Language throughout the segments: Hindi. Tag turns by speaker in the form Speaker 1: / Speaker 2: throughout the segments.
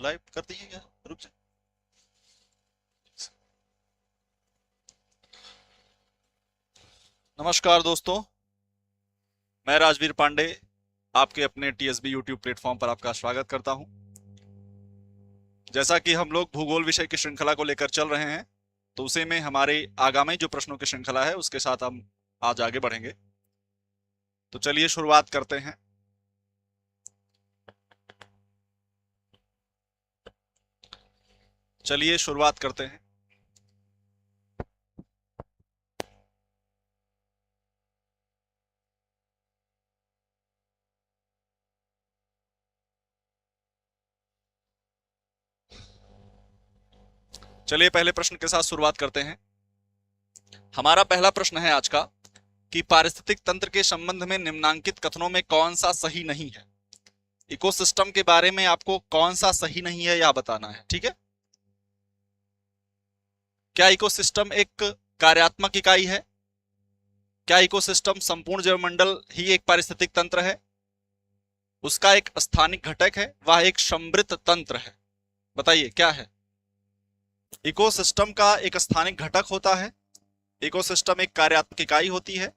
Speaker 1: लाइव कर दिए क्या? रुक जा। नमस्कार दोस्तों, मैं राजवीर पांडे आपके अपने टीएसबी यूट्यूब प्लेटफॉर्म पर आपका स्वागत करता हूं। जैसा कि हम लोग भूगोल विषय की श्रृंखला को लेकर चल रहे हैं, तो उसे में हमारे आगामी जो प्रश्नों की श्रृंखला है उसके साथ हम आज आगे बढ़ेंगे। तो चलिए शुरुआत करते हैं। चलिए शुरुआत करते हैं। चलिए पहले प्रश्न के साथ शुरुआत करते हैं। हमारा पहला प्रश्न है आज का कि पारिस्थितिक तंत्र के संबंध में निम्नांकित कथनों में कौन सा सही नहीं है। इकोसिस्टम के बारे में आपको कौन सा सही नहीं है यह बताना है, ठीक है। क्या इकोसिस्टम एक कार्यात्मक इकाई है? क्या इकोसिस्टम संपूर्ण जैवमंडल ही एक पारिस्थितिक तंत्र है? उसका एक स्थानिक घटक है? वह एक समृद्ध तंत्र है? बताइए क्या है। इकोसिस्टम का एक स्थानिक घटक होता है, इकोसिस्टम एक कार्यात्मक इकाई होती है,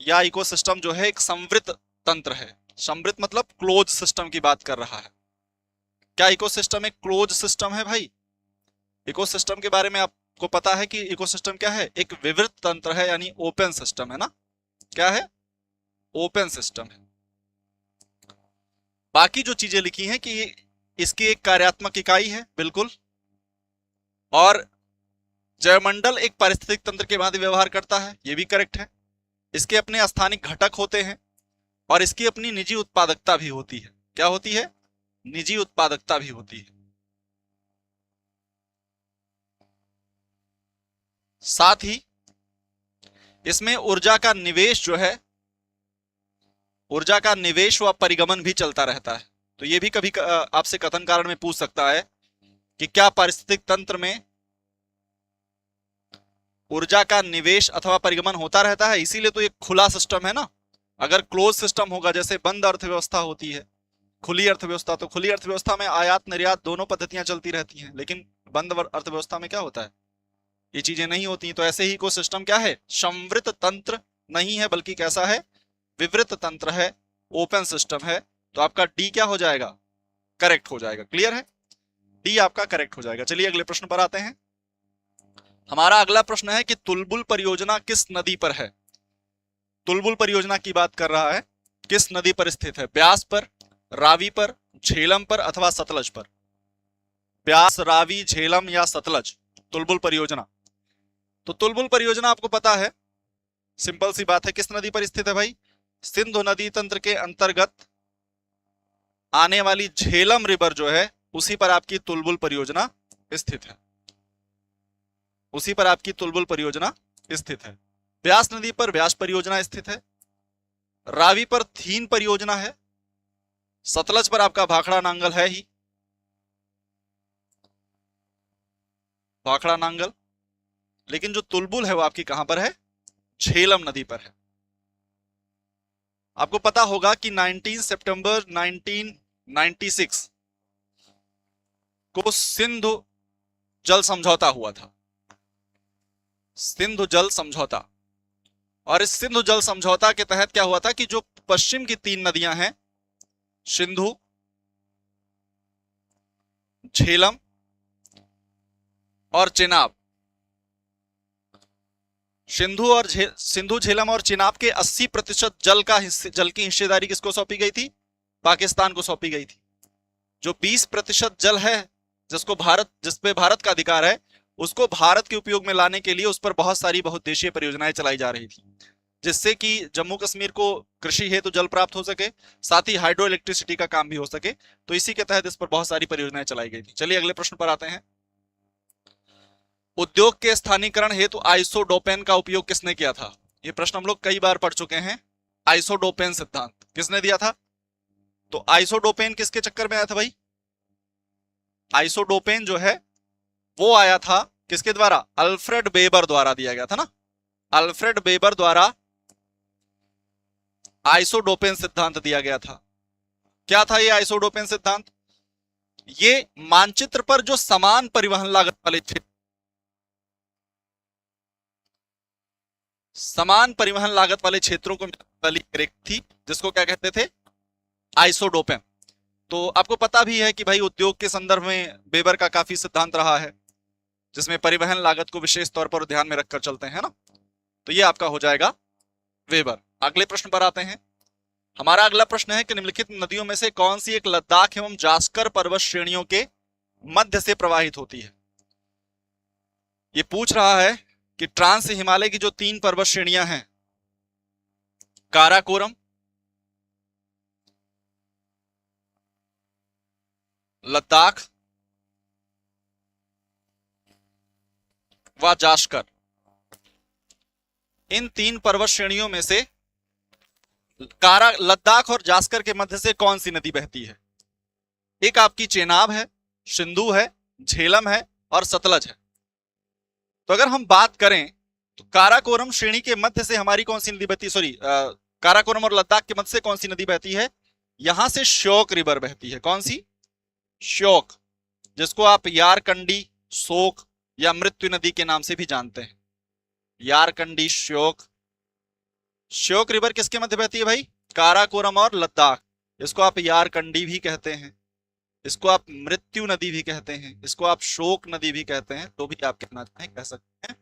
Speaker 1: या इकोसिस्टम जो है एक समृद्ध तंत्र है। समृद्ध मतलब क्लोज सिस्टम की बात कर रहा है। क्या इकोसिस्टम एक क्लोज सिस्टम है भाई? इकोसिस्टम के बारे में आपको पता है कि इकोसिस्टम क्या है? एक विवृत तंत्र है, यानी ओपन सिस्टम है ना। क्या है? ओपन सिस्टम है। बाकी जो चीजें लिखी हैं कि इसकी एक कार्यात्मक इकाई है, बिल्कुल, और जैवमंडल एक पारिस्थितिक तंत्र के भांति व्यवहार करता है, यह भी करेक्ट है। इसके अपने स्थानिक घटक होते हैं और इसकी अपनी निजी उत्पादकता भी होती है। क्या होती है? निजी उत्पादकता भी होती है। साथ ही इसमें ऊर्जा का निवेश जो है, ऊर्जा का निवेश व परिगमन भी चलता रहता है। तो यह भी कभी आपसे कथन कारण में पूछ सकता है कि क्या पारिस्थितिक तंत्र में ऊर्जा का निवेश अथवा परिगमन होता रहता है? इसीलिए तो एक खुला सिस्टम है ना। अगर क्लोज सिस्टम होगा, जैसे बंद अर्थव्यवस्था होती है, खुली अर्थव्यवस्था, तो खुली अर्थव्यवस्था में आयात निर्यात दोनों पद्धतियां चलती रहती हैं, लेकिन बंद अर्थव्यवस्था में क्या होता है? ये चीजें नहीं होती। तो ऐसे ही को सिस्टम क्या है? समृद्ध तंत्र नहीं है, बल्कि कैसा है? विवृत तंत्र है, ओपन सिस्टम है। तो आपका डी क्या हो जाएगा? करेक्ट हो जाएगा। क्लियर है? डी आपका करेक्ट हो जाएगा। चलिए अगले प्रश्न पर आते हैं। हमारा अगला प्रश्न है कि तुलबुल परियोजना किस नदी पर है? तुलबुल परियोजना की बात कर रहा है, किस नदी पर स्थित है? ब्यास पर, रावी पर, झेलम पर अथवा सतलज पर? ब्यास, रावी, झेलम या सतलज? तुलबुल परियोजना। तो तुलबुल परियोजना आपको पता है, सिंपल सी बात है, किस नदी पर स्थित है भाई? सिंधु नदी तंत्र के अंतर्गत आने वाली झेलम रिवर जो है, उसी पर आपकी तुलबुल परियोजना स्थित है। उसी पर आपकी तुलबुल परियोजना स्थित है। ब्यास नदी पर व्यास परियोजना स्थित है। रावी पर थीन परियोजना है। सतलज पर आपका भाखड़ा नांगल है ही, भाखड़ा नांगल। लेकिन जो तुलबुल है वो आपकी कहां पर है? झेलम नदी पर है। आपको पता होगा कि 19 सितंबर 1996 को सिंधु जल समझौता हुआ था। सिंधु जल समझौता। और इस सिंधु जल समझौता के तहत क्या हुआ था कि जो पश्चिम की तीन नदियां हैं, सिंधु, झेलम और चिनाब, सिंधु, झेलम और चिनाब के 80% जल की हिस्सेदारी किसको सौंपी गई थी? पाकिस्तान को सौंपी गई थी। जो 20% जल है जिस पे भारत का अधिकार है, उसको भारत के उपयोग में लाने के लिए उस पर बहुत सारी बहुउद्देशीय परियोजनाएं चलाई जा रही थी, जिससे कि जम्मू कश्मीर को कृषि हेतु जल प्राप्त हो सके, साथ ही हाइड्रो इलेक्ट्रिसिटी का काम भी हो सके। तो इसी के तहत इस पर बहुत सारी परियोजनाएं चलाई गई थी। चलिए अगले प्रश्न पर आते हैं। उद्योग के स्थानीकरण हेतु आइसोडोपेन का उपयोग किसने किया था? यह प्रश्न हम लोग कई बार पढ़ चुके हैं। आइसोडोपेन सिद्धांत किसने दिया था? तो आइसोडोपेन किसके चक्कर में आया था भाई? आइसोडोपेन जो है वो आया था किसके द्वारा? अल्फ्रेड वेबर द्वारा दिया गया था ना। अल्फ्रेड वेबर द्वारा आइसोडोपेन सिद्धांत दिया गया था। क्या था ये आइसोडोपेन सिद्धांत? ये मानचित्र पर जो समान परिवहन लागत वाले क्षेत्र, समान परिवहन लागत वाले क्षेत्रों को वाली रेखा थी, जिसको क्या कहते थे, आइसोडोपेम। तो आपको पता भी है कि भाई उद्योग के संदर्भ में वेबर का काफी सिद्धांत रहा है, जिसमें परिवहन लागत को विशेष तौर पर ध्यान में रखकर चलते हैं ना। तो ये आपका हो जाएगा वेबर। अगले प्रश्न पर आते हैं। हमारा अगला प्रश्न है कि निम्नलिखित नदियों में से कौन सी एक लद्दाख एवं जास्कर पर्वत श्रेणियों के मध्य से प्रवाहित होती है। ये पूछ रहा है कि ट्रांस हिमालय की जो 3 पर्वत श्रेणियां हैं, काराकोरम, लद्दाख व जास्कर, इन 3 पर्वत श्रेणियों में से लद्दाख और जास्कर के मध्य से कौन सी नदी बहती है। एक आपकी चेनाब है, सिंधु है, झेलम है और सतलज है। तो अगर हम बात करें तो काराकोरम श्रेणी के मध्य से हमारी कौन सी नदी बहती है, सॉरी, काराकोरम और लद्दाख के मध्य से कौन सी नदी बहती है, यहां से श्योक रिवर बहती है। कौन सी, श्योक, जिसको आप यारकंडी, शोक या मृत्यु नदी के नाम से भी जानते हैं। यारकंडी, श्योक। श्योक रिवर किसके मध्य बहती है भाई, काराकोरम और लद्दाख। इसको आप यारकंडी भी कहते हैं, इसको आप मृत्यु नदी भी कहते हैं, इसको आप शोक नदी भी कहते हैं, तो भी आप कहना चाहें कह सकते हैं।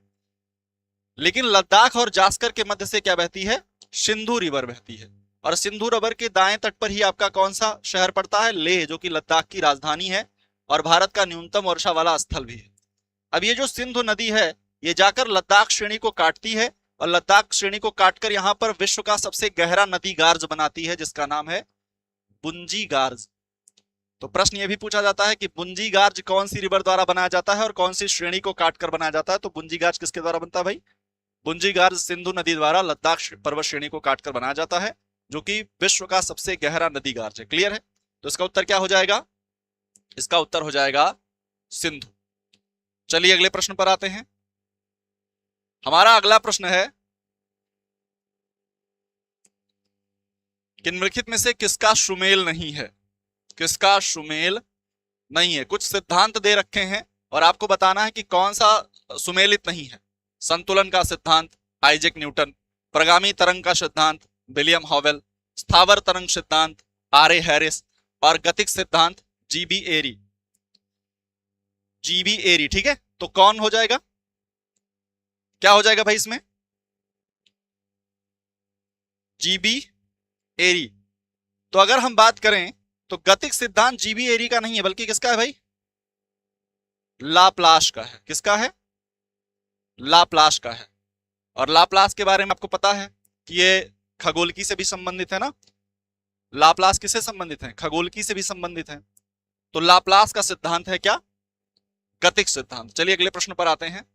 Speaker 1: लेकिन लद्दाख और जास्कर के मध्य से क्या बहती है, सिंधु रिवर बहती है। और सिंधु रिवर के दाएं तट पर ही आपका कौन सा शहर पड़ता है, लेह, जो कि लद्दाख की राजधानी है और भारत का न्यूनतम वर्षा वाला स्थल भी है। अब ये जो सिंधु नदी है, ये जाकर लद्दाख श्रेणी को काटती है और लद्दाख श्रेणी को काटकर यहां पर विश्व का सबसे गहरा नदी गार्ज बनाती है, जिसका नाम है बुंजी गार्ज। तो प्रश्न ये भी पूछा जाता है कि बुंजी गार्ज कौन सी रिवर द्वारा बनाया जाता है और कौन सी श्रेणी को काटकर बनाया जाता है। तो बुंजी गार्ज किसके द्वारा बनता है भाई, बुंजी गार्ज सिंधु नदी द्वारा लद्दाख पर्वत श्रेणी को काटकर बनाया जाता है, जो कि विश्व का सबसे गहरा नदी गार्ज है। क्लियर है। तो इसका उत्तर क्या हो जाएगा, इसका उत्तर हो जाएगा सिंधु। चलिए अगले प्रश्न पर आते हैं। हमारा अगला प्रश्न है कि निम्नलिखित में से किसका सुमेल नहीं है, किसका सुमेल नहीं है। कुछ सिद्धांत दे रखे हैं और आपको बताना है कि कौन सा सुमेलित नहीं है। संतुलन का सिद्धांत आइजैक न्यूटन, प्रगामी तरंग का सिद्धांत विलियम हॉवेल, स्थावर तरंग सिद्धांत आर ए हैरिस और गतिक सिद्धांत जीबी एरी। जीबी एरी, ठीक है। तो कौन हो जाएगा, क्या हो जाएगा भाई इसमें, जीबी एरी। तो अगर हम बात करें तो गतिक सिद्धांत जीबी एरी का नहीं है, बल्कि किसका है भाई, लाप्लास का है। किसका है, लाप्लास का है। और लाप्लास के बारे में आपको पता है कि ये खगोलकी से भी संबंधित है ना। लाप्लास किससे संबंधित है, खगोलकी से भी संबंधित है। तो लाप्लास का सिद्धांत है क्या, गतिक सिद्धांत। चलिए अगले प्रश्न पर आते हैं।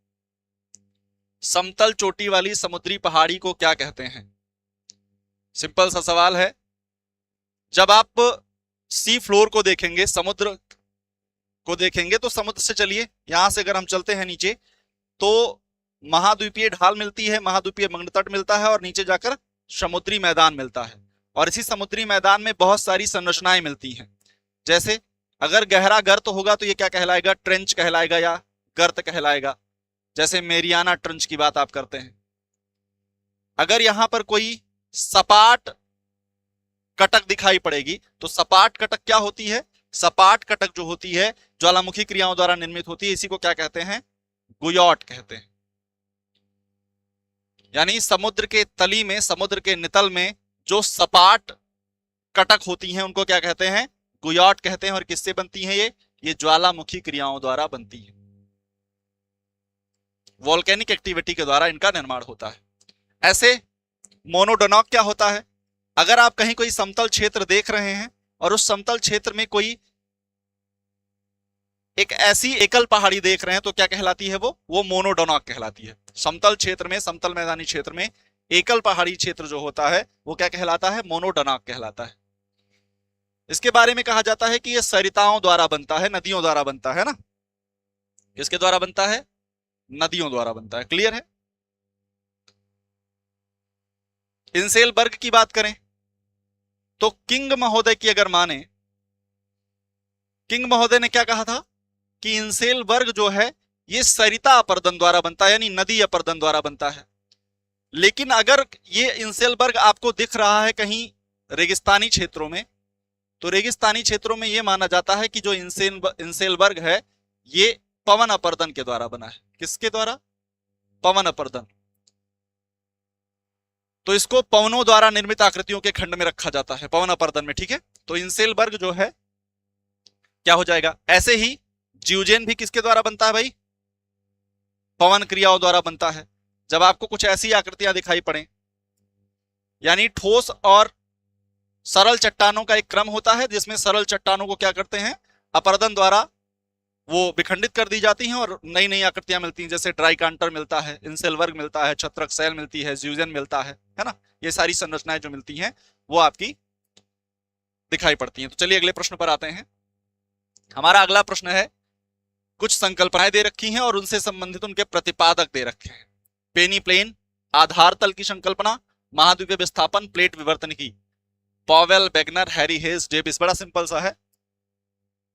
Speaker 1: समतल चोटी वाली समुद्री पहाड़ी को क्या कहते हैं। सिंपल सा सवाल है। जब आप सी फ्लोर को देखेंगे, समुद्र को देखेंगे, तो समुद्र से चलिए यहां से अगर हम चलते हैं नीचे, तो महाद्वीपीय ढाल मिलती है, महाद्वीपीय मंगलतट मिलता है और नीचे जाकर समुद्री मैदान मिलता है। और इसी समुद्री मैदान में बहुत सारी संरचनाएं मिलती हैं। जैसे अगर गहरा गर्त होगा तो ये क्या कहलाएगा, ट्रेंच कहलाएगा या गर्त कहलाएगा। जैसे मेरियाना ट्रेंच की बात आप करते हैं। अगर यहां पर कोई सपाट कटक दिखाई पड़ेगी तो सपाट कटक क्या होती है, सपाट कटक जो होती है ज्वालामुखी क्रियाओं द्वारा निर्मित होती है, इसी को क्या कहते हैं, गुयॉट कहते हैं। यानी समुद्र के तली में, समुद्र के नितल में जो सपाट कटक होती हैं उनको क्या कहते हैं, गुयॉट कहते हैं। और किससे बनती हैं ये ज्वालामुखी क्रियाओं द्वारा बनती है, वोल्केनिक एक्टिविटी के द्वारा इनका निर्माण होता है। ऐसे मोनोडोनॉक क्या होता है, अगर आप कहीं कोई समतल क्षेत्र देख रहे हैं और उस समतल क्षेत्र में कोई एक ऐसी एकल पहाड़ी देख रहे हैं तो क्या कहलाती है, वो मोनोडोनॉक कहलाती है। समतल क्षेत्र में, समतल मैदानी क्षेत्र में एकल पहाड़ी क्षेत्र जो होता है वो क्या कहलाता है, मोनोडोनॉक कहलाता है। इसके बारे में कहा जाता है कि ये सरिताओं द्वारा बनता है, नदियों द्वारा बनता है ना। किसके द्वारा बनता है, नदियों द्वारा बनता है। क्लियर है। इंसेलबर्ग की बात करें तो किंग महोदय की अगर माने किंग महोदय ने क्या कहा था कि इंसेल वर्ग जो है ये सरिता अपर्दन द्वारा बनता है, यानी नदी अपर्दन द्वारा बनता है। लेकिन अगर ये इंसेल वर्ग आपको दिख रहा है कहीं रेगिस्तानी क्षेत्रों में, तो रेगिस्तानी क्षेत्रों में यह माना जाता है कि जो इंसेल वर्ग है ये पवन अपर्दन के द्वारा बना है। किसके द्वारा? पवन अपर्दन। तो इसको पवनों द्वारा निर्मित आकृतियों के खंड में रखा जाता है, पवन अपर्दन में, ठीक है। तो इंसेल वर्ग जो है क्या हो जाएगा? ऐसे ही जियोजेन भी किसके द्वारा बनता है भाई? पवन क्रियाओं द्वारा बनता है। जब आपको कुछ ऐसी आकृतियां दिखाई पड़े, यानी ठोस और सरल चट्टानों का एक क्रम होता है जिसमें सरल चट्टानों को क्या करते हैं? अपर्दन द्वारा वो विखंडित कर दी जाती हैं और नई नई आकृतियां मिलती हैं, जैसे ट्राइकांटर मिलता है, इंसेल वर्ग मिलता है, छत्रक शैल मिलती है, जियोजेन मिलता है ना। ये सारी संरचनाएं जो मिलती हैं वो आपकी दिखाई पड़ती हैं। तो चलिए अगले प्रश्न पर आते हैं। हमारा अगला प्रश्न है, कुछ संकल्पनाएं दे रखी हैं और उनसे संबंधित उनके प्रतिपादक दे रखे हैं। पेनी प्लेन, आधार तल की संकल्पना, महाद्वीपीय विस्थापन, प्लेट विवर्तन की। Powell, Wegener, Harry Hess, Davis. बड़ा सिंपल सा है।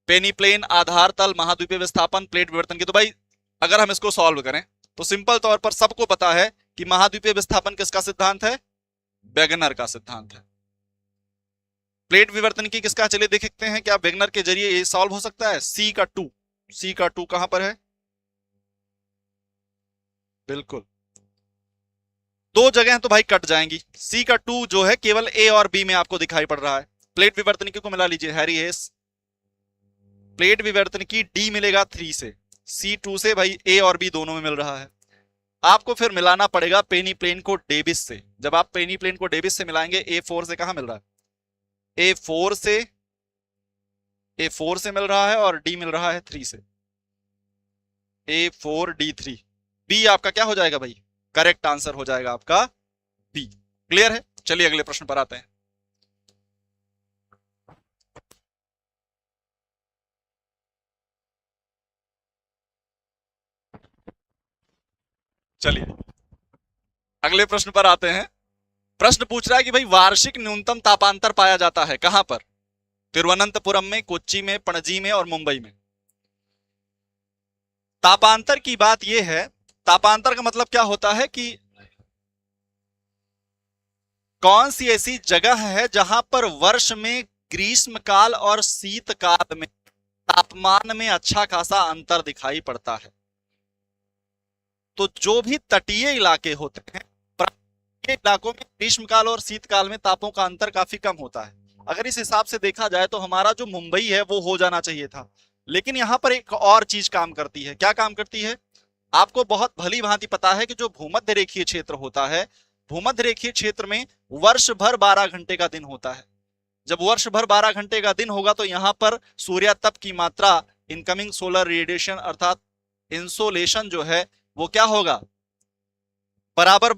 Speaker 1: पेनी प्लेन, आधार तल, महाद्वीपीय विस्थापन, प्लेट विवर्तन की। तो भाई अगर हम इसको सॉल्व करें तो सिंपल तौर पर सबको पता है कि महाद्वीपीय विस्थापन किसका सिद्धांत है? वेगनर का सिद्धांत है। प्लेट विवर्तन की किसका? चलिए देखते हैं क्या वेगनर के जरिए ये सॉल्व हो सकता है। सी का टू कहां पर है? बिल्कुल दो जगह तो भाई कट जाएंगी। सी का 2 जो है केवल ए और बी में आपको दिखाई पड़ रहा है। प्लेट विवर्तन की को मिला लीजिए, हैरी हेस। प्लेट विवर्तन की डी मिलेगा 3 से, C2 से भाई ए और बी दोनों में मिल रहा है। आपको फिर मिलाना पड़ेगा पेनी प्लेन को डेविस से। जब आप पेनी प्लेन को डेविस से मिलाएंगे, A4 से कहां मिल रहा है? A4 से मिल रहा है और D मिल रहा है 3 से। A4D3। बी आपका क्या हो जाएगा भाई? करेक्ट आंसर हो जाएगा आपका बी। क्लियर है? चलिए अगले प्रश्न पर आते हैं। चलिए अगले प्रश्न पर आते हैं। प्रश्न पूछ रहा है कि भाई वार्षिक न्यूनतम तापांतर पाया जाता है कहां पर? तिरुवनंतपुरम में, कोच्चि में, पणजी में और मुंबई में। तापांतर की बात यह है, तापांतर का मतलब क्या होता है कि कौन सी ऐसी जगह है जहां पर वर्ष में ग्रीष्मकाल और शीतकाल में तापमान में अच्छा खासा अंतर दिखाई पड़ता है। तो जो भी तटीय इलाके होते हैं, तटीय इलाकों में ग्रीष्मकाल और शीतकाल में तापों का अंतर काफी कम होता है। अगर इस हिसाब से देखा जाए तो हमारा जो मुंबई है वो हो जाना चाहिए था। लेकिन यहां पर एक और चीज काम करती है। क्या काम करती है? आपको बहुत भली भांति पता है कि जो भूमध्य रेखीय क्षेत्र होता है, भूमध्य रेखीय क्षेत्र में वर्ष भर 12 घंटे का दिन होता है। जब वर्ष भर 12 घंटे का दिन होगा तो यहां पर सूर्यातप की मात्रा, इनकमिंग सोलर रेडिएशन अर्थात इंसोलेशन जो है वो क्या होगा? बराबर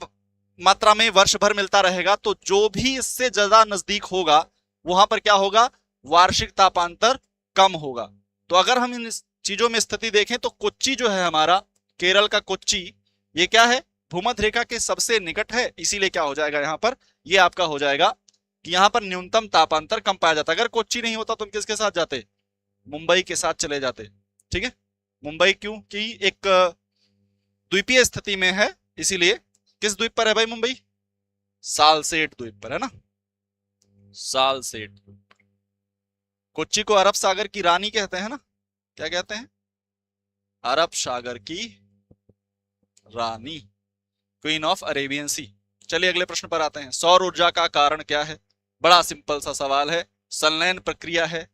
Speaker 1: मात्रा में वर्ष भर मिलता रहेगा। तो जो भी इससे ज्यादा नजदीक होगा वहां पर क्या होगा? वार्षिक तापांतर कम होगा। तो अगर हम इन चीजों में स्थिति देखें तो कोच्चि जो है हमारा, केरल का कोच्चि, ये क्या है? भूमध्य रेखा के सबसे निकट है। इसीलिए क्या हो जाएगा यहां पर? ये आपका हो जाएगा कि यहां पर न्यूनतम तापांतर कम पाया जाता। अगर कोच्चि नहीं होता तो हम किसके साथ जाते? मुंबई के साथ चले जाते। ठीक है, मुंबई क्यों कि एक द्वीपीय स्थिति में है, इसीलिए। किस द्वीप पर है भाई मुंबई? सालसेट द्वीप पर है ना, सालसेट द्वीप। कोच्चि को अरब सागर की रानी कहते हैं ना, क्या कहते हैं? अरब सागर की रानी, क्वीन ऑफ अरेबियन सी। चलिए अगले प्रश्न पर आते हैं। सौर ऊर्जा का कारण क्या है? बड़ा सिंपल सा सवाल है। संलयन प्रक्रिया है,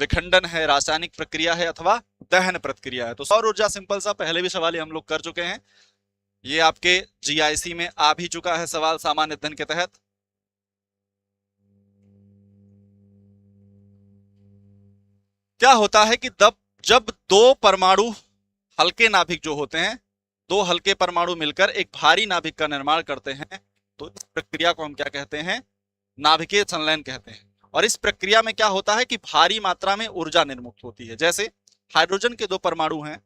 Speaker 1: विखंडन है, रासायनिक प्रक्रिया है अथवा दहन प्रक्रिया है। तो सौर ऊर्जा सिंपल सा, पहले भी सवाल हम लोग कर चुके हैं। ये आपके जीआईसी में आ भी चुका है सवाल सामान्य अध्ययन के तहत। क्या होता है कि जब दो परमाणु हल्के नाभिक जो होते हैं, दो हल्के परमाणु मिलकर एक भारी नाभिक का निर्माण करते हैं, तो इस प्रक्रिया को हम क्या कहते हैं? नाभिकीय संलयन कहते हैं। और इस प्रक्रिया में क्या होता है कि भारी मात्रा में ऊर्जा निर्मुक्त होती है। जैसे हाइड्रोजन के दो परमाणु हैं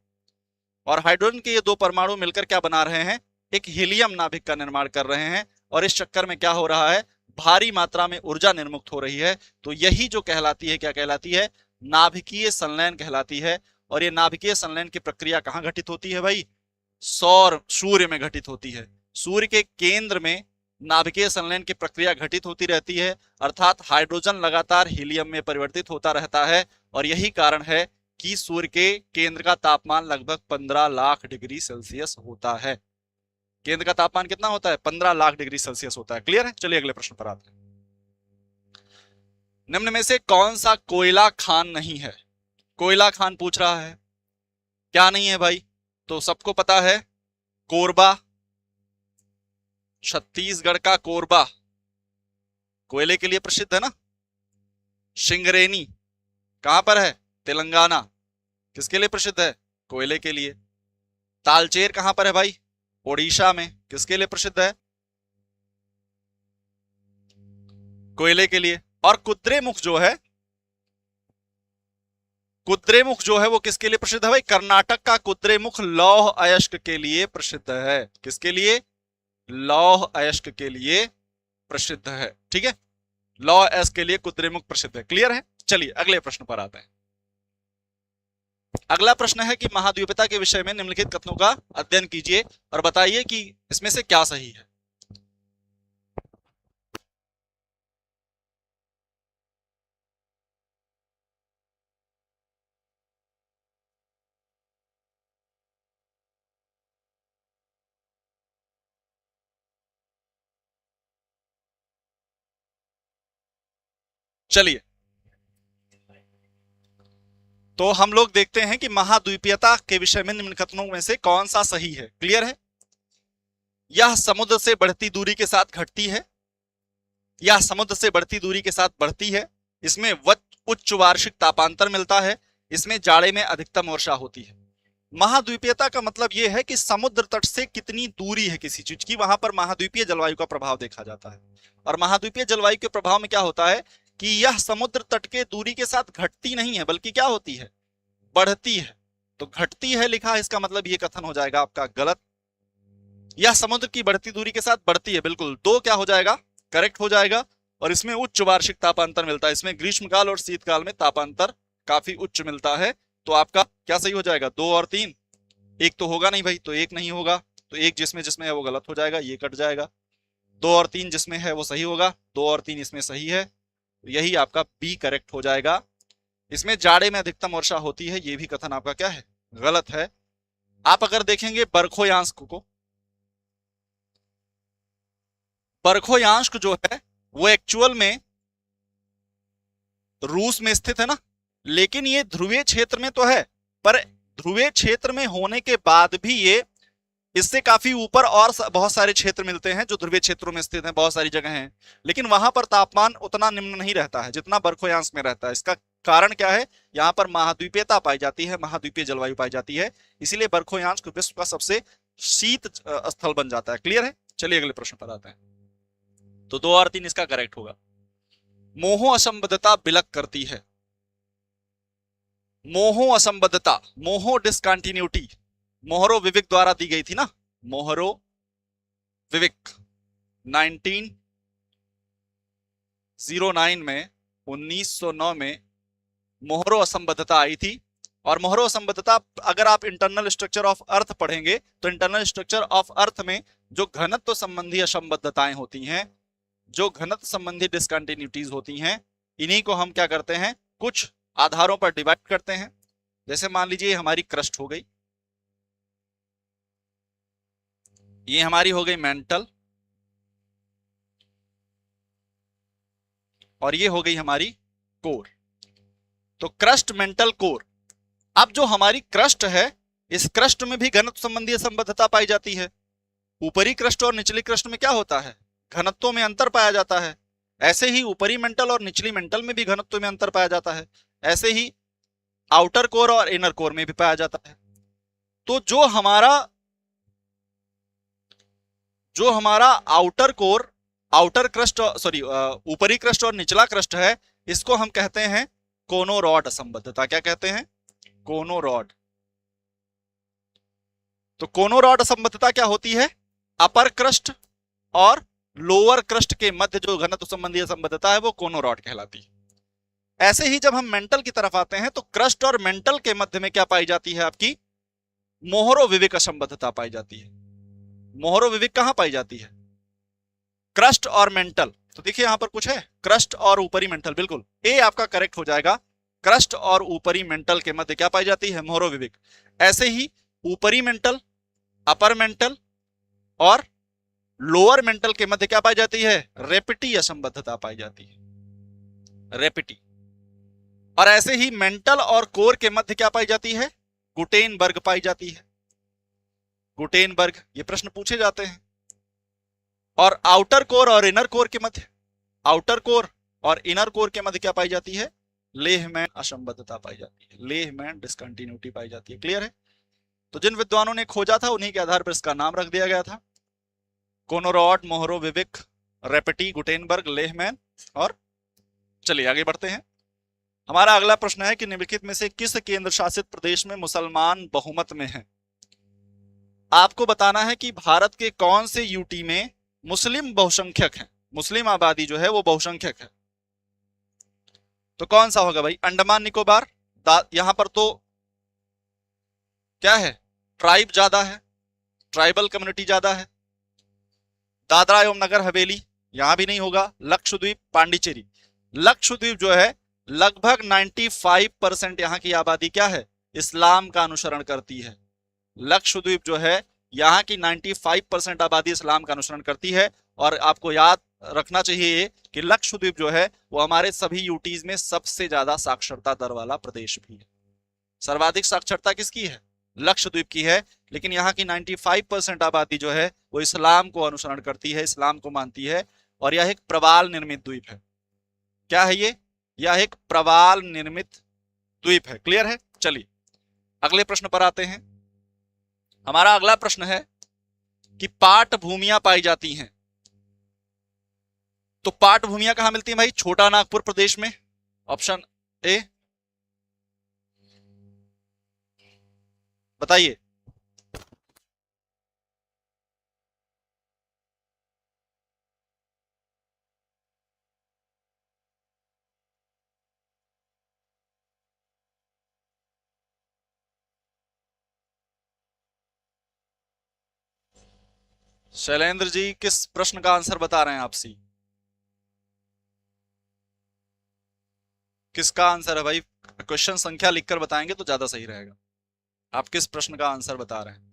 Speaker 1: और हाइड्रोजन के ये दो परमाणु मिलकर क्या बना रहे हैं? एक हीलियम नाभिक का निर्माण कर रहे हैं और इस चक्कर में क्या हो रहा है? भारी मात्रा में ऊर्जा निर्मुक्त हो रही है। तो यही जो कहलाती है, क्या कहलाती है? नाभिकीय संलयन कहलाती है। और ये नाभिकीय संलयन की प्रक्रिया कहाँ घटित होती है भाई? सूर्य में घटित होती है। सूर्य के केंद्र में नाभिकीय संलयन की प्रक्रिया घटित होती रहती है, अर्थात हाइड्रोजन लगातार हीलियम में परिवर्तित होता रहता है। और यही कारण है कि सूर्य के केंद्र का तापमान लगभग 15 लाख डिग्री सेल्सियस होता है। केंद्र का तापमान कितना होता है? 15 लाख डिग्री सेल्सियस होता है। क्लियर है? चलिए अगले प्रश्न पर आते हैं। निम्न में से कौन सा कोयला खान नहीं है? कोयला खान पूछ रहा है, क्या नहीं है भाई? तो सबको पता है, कोरबा, छत्तीसगढ़ का कोरबा कोयले के लिए प्रसिद्ध है ना। सिंगरेनी कहां पर है? तेलंगाना, किसके लिए प्रसिद्ध है? कोयले के लिए। तालचेर कहां पर है भाई? ओडिशा में, किसके लिए प्रसिद्ध है? कोयले के लिए। और कुद्रेमुख जो है, कुद्रेमुख जो है वो किसके लिए प्रसिद्ध है भाई? कर्नाटक का कुद्रेमुख लौह अयस्क के लिए प्रसिद्ध है। किसके लिए? लौह अयस्क के लिए प्रसिद्ध है। ठीक है, लौह अयस्क के लिए कुद्रेमुख प्रसिद्ध है। क्लियर है? चलिए अगले प्रश्न पर आते हैं। अगला प्रश्न है कि महाद्वीपता के विषय में निम्नलिखित कथनों का अध्ययन कीजिए और बताइए कि इसमें से क्या सही है। चलिए, तो हम लोग देखते हैं कि महाद्वीपीयता के विषय में निम्न कथनों में से कौन सा सही है। क्लियर है? यह समुद्र से बढ़ती दूरी के साथ घटती है, यह समुद्र से बढ़ती दूरी के साथ बढ़ती है, इसमें उच्च वार्षिक तापांतर मिलता है, इसमें जाड़े में अधिकतम वर्षा होती है। महाद्वीपीयता का मतलब यह है कि समुद्र तट से कितनी दूरी है किसी चीज की, वहां पर महाद्वीपीय जलवायु का प्रभाव देखा जाता है। और महाद्वीपीय जलवायु के प्रभाव में क्या होता है कि यह समुद्र तट के दूरी के साथ घटती नहीं है, बल्कि क्या होती है? बढ़ती है। तो घटती है लिखा है, इसका मतलब यह कथन हो जाएगा आपका गलत। यह समुद्र की बढ़ती दूरी के साथ बढ़ती है, बिल्कुल दो क्या हो जाएगा? करेक्ट हो जाएगा। और इसमें उच्च वार्षिक तापांतर मिलता है, इसमें ग्रीष्मकाल और शीतकाल में तापांतर काफी उच्च मिलता है। तो आपका क्या सही हो जाएगा? 2 और 3। एक तो होगा नहीं भाई, तो एक नहीं होगा, तो एक जिसमें जिसमें है वो गलत हो जाएगा, ये कट जाएगा। 2 और 3 जिसमें है वो सही होगा, 2 और 3 इसमें सही है, यही आपका बी करेक्ट हो जाएगा। इसमें जाड़े में अधिकतम वर्षा होती है, ये भी कथन आपका क्या है? गलत है। आप अगर देखेंगे बरखोयांश को, बरखोयांश जो है वो एक्चुअल में रूस में स्थित है ना, लेकिन ये ध्रुवीय क्षेत्र में तो है, पर ध्रुवीय क्षेत्र में होने के बाद भी ये इससे काफी ऊपर और बहुत सारे क्षेत्र मिलते हैं जो ध्रुवीय क्षेत्रों में स्थित हैं, बहुत सारी जगह हैं, लेकिन वहां पर तापमान उतना निम्न नहीं रहता है जितना बरखोयांश में रहता है। इसका कारण क्या है? यहाँ पर महाद्वीपीयता पाई जाती है, महाद्वीपीय जलवायु पाई जाती है, इसीलिए बरखोयांश विश्व का सबसे शीत स्थल बन जाता है। क्लियर है? चलिए अगले प्रश्न पर आते हैं। तो 2 और 3 इसका करेक्ट होगा। मोहो असंबद्धता बिलक करती है। मोहो असंबद्धता, मोहो डिसकंटिन्यूटी मोहरो विविक द्वारा दी गई थी ना, मोहरो विविक 1909 में, 1909 में मोहरो असंबद्धता आई थी। और मोहरो असंबद्धता, अगर आप इंटरनल स्ट्रक्चर ऑफ अर्थ पढ़ेंगे तो इंटरनल स्ट्रक्चर ऑफ अर्थ में जो घनत्व संबंधी असंबद्धताएं होती हैं, जो घनत्व संबंधी डिसकंटिन्यूटीज होती हैं, इन्हीं को हम क्या करते हैं? कुछ आधारों पर डिवाइड करते हैं। जैसे मान लीजिए हमारी क्रस्ट हो गई, ये हमारी हो गई मेंटल, और ये हो गई हमारी कोर। तो क्रस्ट, मेंटल, कोर। अब जो हमारी क्रस्ट है, इस क्रस्ट में भी घनत्व संबंधी असंबद्धता पाई जाती है। ऊपरी क्रस्ट और निचली क्रस्ट में क्या होता है? घनत्वों में अंतर पाया जाता है। ऐसे ही ऊपरी मेंटल और निचली मेंटल में भी घनत्व में अंतर पाया जाता है। ऐसे ही आउटर कोर और इनर कोर में भी पाया जाता है। तो जो हमारा outer core, outer crust, sorry ऊपरी क्रस्ट और निचला क्रस्ट है, इसको हम कहते हैं कोनोरॉड असंबद्धता। क्या कहते हैं? कोनोरॉड। तो कोनोरॉड असंबद्धता क्या होती है? अपर क्रस्ट और लोअर क्रस्ट के मध्य जो घनत्व संबंधी असंबद्धता है वो कोनोरॉड कहलाती है। ऐसे ही जब हम मेंटल की तरफ आते हैं तो क्रस्ट और मेंटल के मध्य में क्या पाई जाती है? आपकी मोहरोविविक असंबद्धता पाई जाती है। मोहरोविविक कहां पाई जाती है? क्रस्ट और मेंटल। तो देखिए यहां पर कुछ है, क्रस्ट और ऊपरी मेंटल, बिल्कुल ए आपका करेक्ट हो जाएगा। क्रस्ट और ऊपरी मेंटल के मध्य क्या पाई जाती है? मोहरोविविक। ऐसे ही ऊपरी मेंटल, अपर मेंटल और लोअर मेंटल के मध्य क्या पाई जाती है? रेपिटी असंबद्धता पाई जाती है, रेपिटी। और ऐसे ही मेंटल और कोर के मध्य क्या पाई जाती है? गुटेनबर्ग पाई जाती है, गुटेनबर्ग। ये प्रश्न पूछे जाते हैं। और आउटर कोर और इनर कोर के मध्य, आउटर कोर और इनर कोर के मध्य क्या पाई जाती है? लेहमैन असंबद्धता पाई जाती है, लेहमैन डिसकंटिन्यूटी पाई जाती है। क्लियर है? तो जिन विद्वानों ने खोजा था उन्हीं के आधार पर इसका नाम रख दिया गया था, कोनोरॉड, मोहरोविविक, रेपिटी, गुटेनबर्ग, लेहमैन। और चलिए आगे बढ़ते हैं। हमारा अगला प्रश्न है कि निम्नलिखित में से किस केंद्र शासित प्रदेश में मुसलमान बहुमत में हैं? आपको बताना है कि भारत के कौन से यूटी में मुस्लिम बहुसंख्यक हैं, मुस्लिम आबादी जो है वो बहुसंख्यक है। तो कौन सा होगा भाई? अंडमान निकोबार, यहां पर तो क्या है? ट्राइब ज्यादा है, ट्राइबल कम्युनिटी ज्यादा है। दादरा एवं नगर हवेली, यहां भी नहीं होगा। लक्षद्वीप, पांडिचेरी। लक्षद्वीप जो है लगभग 95% यहां की आबादी क्या है? इस्लाम का अनुसरण करती है। लक्षद्वीप जो है यहाँ की 95% आबादी इस्लाम का अनुसरण करती है। और आपको याद रखना चाहिए कि लक्षद्वीप जो है वो हमारे सभी यूटीज में सबसे ज्यादा साक्षरता दर वाला प्रदेश भी है। सर्वाधिक साक्षरता किसकी है? लक्षद्वीप की है। लेकिन यहाँ की 95% आबादी जो है वो इस्लाम को अनुसरण करती है, इस्लाम को मानती है। और यह एक प्रवाल निर्मित द्वीप है। क्या है ये? यह एक प्रवाल निर्मित द्वीप है। क्लियर है? चलिए अगले प्रश्न पर आते हैं। हमारा अगला प्रश्न है कि पाट भूमियां पाई जाती हैं। तो पाट भूमियां कहां मिलती हैं भाई? छोटा नागपुर प्रदेश में, ऑप्शन ए। बताइए। शैलेंद्र जी किस प्रश्न का आंसर बता रहे हैं आपसी? किसका आंसर है भाई? क्वेश्चन संख्या लिखकर बताएंगे तो ज्यादा सही रहेगा। आप किस प्रश्न का आंसर बता रहे हैं?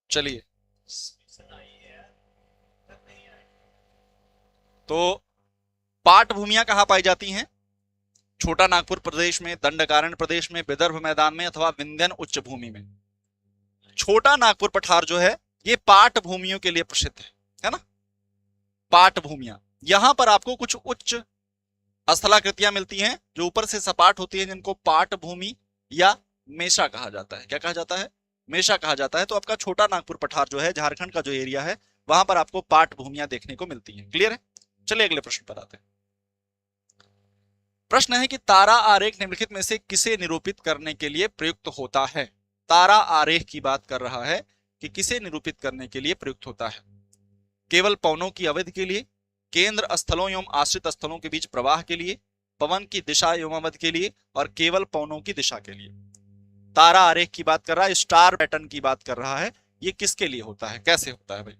Speaker 1: चलिए तो पाट भूमियां कहां पाई जाती हैं? छोटा नागपुर प्रदेश में, दंडकारण्य प्रदेश में, विदर्भ मैदान में अथवा विंध्यन उच्च भूमि में। छोटा नागपुर पठार जो है ये पाट भूमियों के लिए प्रसिद्ध है ना? पाट भूमियां, यहां पर आपको कुछ उच्च स्थलाकृतियां मिलती हैं जो ऊपर से सपाट होती है, जिनको पाट भूमि या मेषा कहा जाता है। क्या कहा जाता है? मेषा कहा जाता है। तो आपका छोटा नागपुर पठार जो है, झारखंड का जो एरिया है, वहां पर आपको पाट भूमियां देखने को मिलती हैं। क्लियर है? चलिए अगले प्रश्न पर आते हैं। प्रश्न है कि तारा आरेख निम्नलिखित में से किसे निरूपित करने के लिए प्रयुक्त होता है? तारा आरेख की बात कर रहा है कि किसे निरूपित करने के लिए प्रयुक्त होता है? केवल पवनों की अवधि के लिए, केंद्र स्थलों एवं आश्रित स्थलों के बीच प्रवाह के लिए, पवन की दिशा एवं अवधि के लिए और केवल पवनों की दिशा के लिए। तारा आरेख की बात कर रहा है, स्टार पैटर्न की बात कर रहा है। ये किसके लिए होता है, कैसे होता है भाई?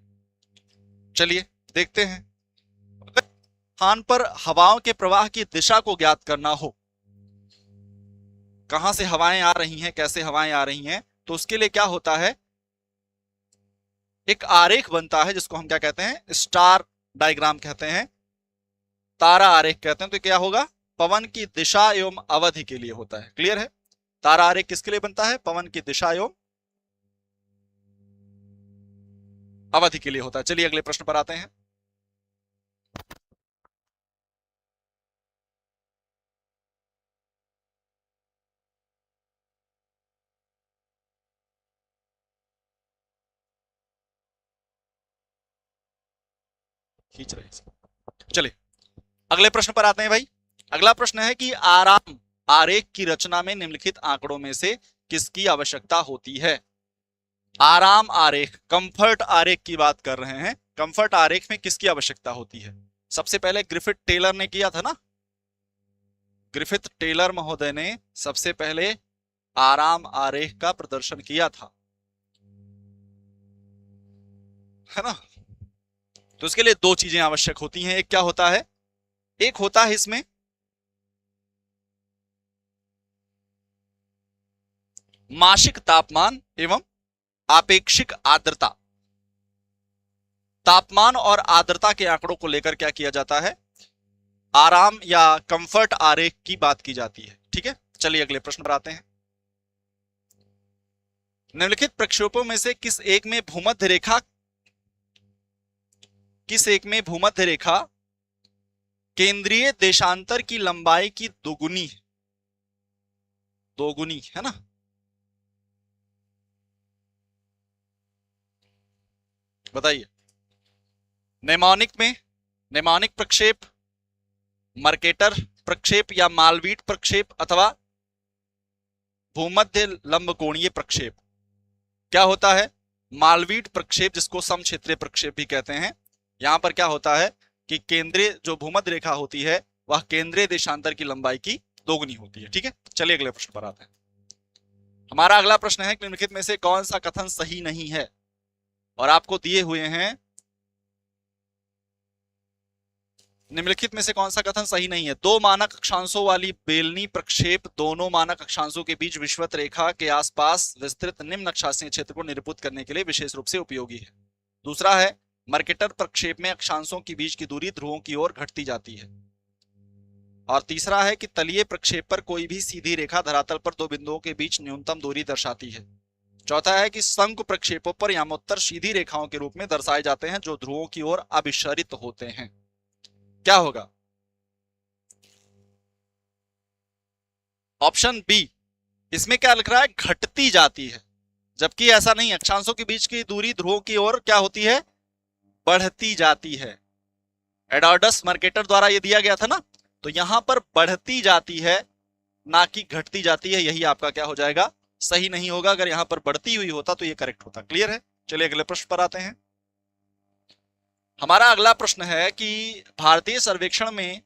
Speaker 1: चलिए देखते हैं। स्थान पर हवाओं के प्रवाह की दिशा को ज्ञात करना हो, कहां से हवाएं आ रही हैं, कैसे हवाएं आ रही हैं, तो उसके लिए क्या होता है? एक आरेख बनता है जिसको हम क्या कहते हैं? स्टार डायग्राम कहते हैं, तारा आरेख कहते हैं। तो क्या होगा? पवन की दिशा एवं अवधि के लिए होता है। क्लियर है? तारा आरेख किसके लिए बनता है? पवन की दिशा एवं अवधि के लिए होता है। चलिए अगले प्रश्न पर आते हैं। खींच रहे हैं। चलिए अगले प्रश्न पर आते हैं भाई। अगला प्रश्न है कि आराम आरेख की रचना में निम्नलिखित आंकड़ों में से किसकी आवश्यकता होती है? आराम आरेख, कंफर्ट आरेख की बात कर रहे हैं। कंफर्ट आरेख में किसकी आवश्यकता होती है? सबसे पहले ग्रिफिथ टेलर ने किया था ना, ग्रिफिथ टेलर महोदय ने सबसे पहले आराम आरेख का प्रदर्शन किया था, है ना। तो इसके लिए दो चीजें आवश्यक होती हैं। एक क्या होता है? एक होता है इसमें मासिक तापमान एवं आपेक्षिक आर्द्रता। तापमान और आर्द्रता के आंकड़ों को लेकर क्या किया जाता है? आराम या कंफर्ट आरेख की बात की जाती है। ठीक है, चलिए अगले प्रश्न पर आते हैं। निम्नलिखित प्रक्षेपों में से किस एक में भूमध्य रेखा केंद्रीय देशांतर की लंबाई की दोगुनी है ना? बताइए। नेमोनिक प्रक्षेप, मर्केटर प्रक्षेप या मालवीट प्रक्षेप अथवा भूमध्य लंबकोणीय प्रक्षेप। क्या होता है? मालवीट प्रक्षेप, जिसको समक्षेत्रीय प्रक्षेप भी कहते हैं। यहां पर क्या होता है कि केंद्रीय जो भूमध्य रेखा होती है वह केंद्रीय देशांतर की लंबाई की दोगुनी होती है। ठीक है, चलिए अगले प्रश्न पर आते हैं। हमारा अगला प्रश्न है निम्नलिखित में से कौन सा कथन सही नहीं है? और आपको दिए हुए हैं निम्नलिखित में से कौन सा कथन सही नहीं है? दो मानक अक्षांशों वाली बेलनी प्रक्षेप दोनों मानक अक्षांशों के बीच विषुवत रेखा के आसपास विस्तृत निम्न अक्षांशीय क्षेत्र को निरूपित करने के लिए विशेष रूप से उपयोगी है। दूसरा है मर्केटर प्रक्षेप में अक्षांशों के बीच की दूरी ध्रुवों की ओर घटती जाती है। और तीसरा है कि तलीय प्रक्षेप पर कोई भी सीधी रेखा धरातल पर दो बिंदुओं के बीच न्यूनतम दूरी दर्शाती है। चौथा है कि शंकु प्रक्षेपों पर यामोत्तर सीधी रेखाओं के रूप में दर्शाए जाते हैं जो ध्रुवों की ओर अभिसरित होते हैं। क्या होगा? Option B. इसमें क्या लिख रहा है? घटती जाती है, जबकि ऐसा नहीं। अक्षांशों के बीच की दूरी ध्रुवों की ओर क्या होती है? बढ़ती जाती है। एडॉर्डस मर्केटर द्वारा ये दिया गया था ना, तो यहां पर बढ़ती जाती है ना कि घटती जाती है। यही आपका क्या हो जाएगा? सही नहीं होगा। अगर यहां पर बढ़ती हुई होता तो ये करेक्ट होता। क्लियर है? चलिए अगले प्रश्न पर आते हैं। हमारा अगला प्रश्न है कि भारतीय सर्वेक्षण में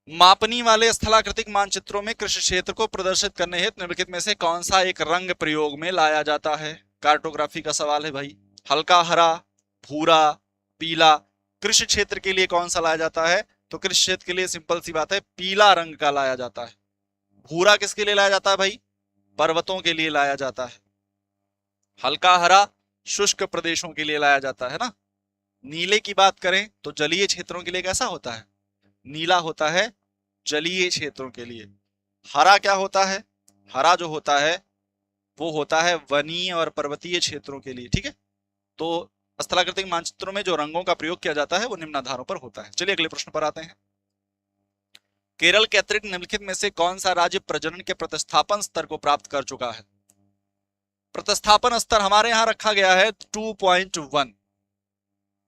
Speaker 1: मापनी वाले स्थलाकृतिक मानचित्रों में कृषि क्षेत्र को प्रदर्शित करने हेतु निम्नलिखित में से कौन सा एक रंग प्रयोग में लाया जाता है? कार्टोग्राफी का सवाल है भाई। हल्का हरा, भूरा, पीला। कृषि क्षेत्र के लिए कौन सा लाया जाता है? तो कृषि क्षेत्र के लिए सिंपल सी बात है, पीला रंग का लाया जाता है। भूरा किसके लिए लाया जाता है भाई? पर्वतों के लिए लाया जाता है। हल्का हरा शुष्क प्रदेशों के लिए लाया जाता है ना। नीले की बात करें तो जलीय क्षेत्रों के लिए कैसा होता है? नीला होता है जलीय क्षेत्रों के लिए। हरा क्या होता है? हरा जो होता है वो होता है वनीय और पर्वतीय क्षेत्रों के लिए। ठीक है, तो स्थलाकृतिक मानचित्रों में जो रंगों का प्रयोग किया जाता है वो निम्न आधारों पर होता है। चलिए अगले प्रश्न पर आते हैं। केरल के अतिरिक्त निम्नलिखित में से कौन सा राज्य प्रजनन के प्रतिस्थापन स्तर को प्राप्त कर चुका है? प्रतिस्थापन स्तर हमारे यहां रखा गया है 2.1।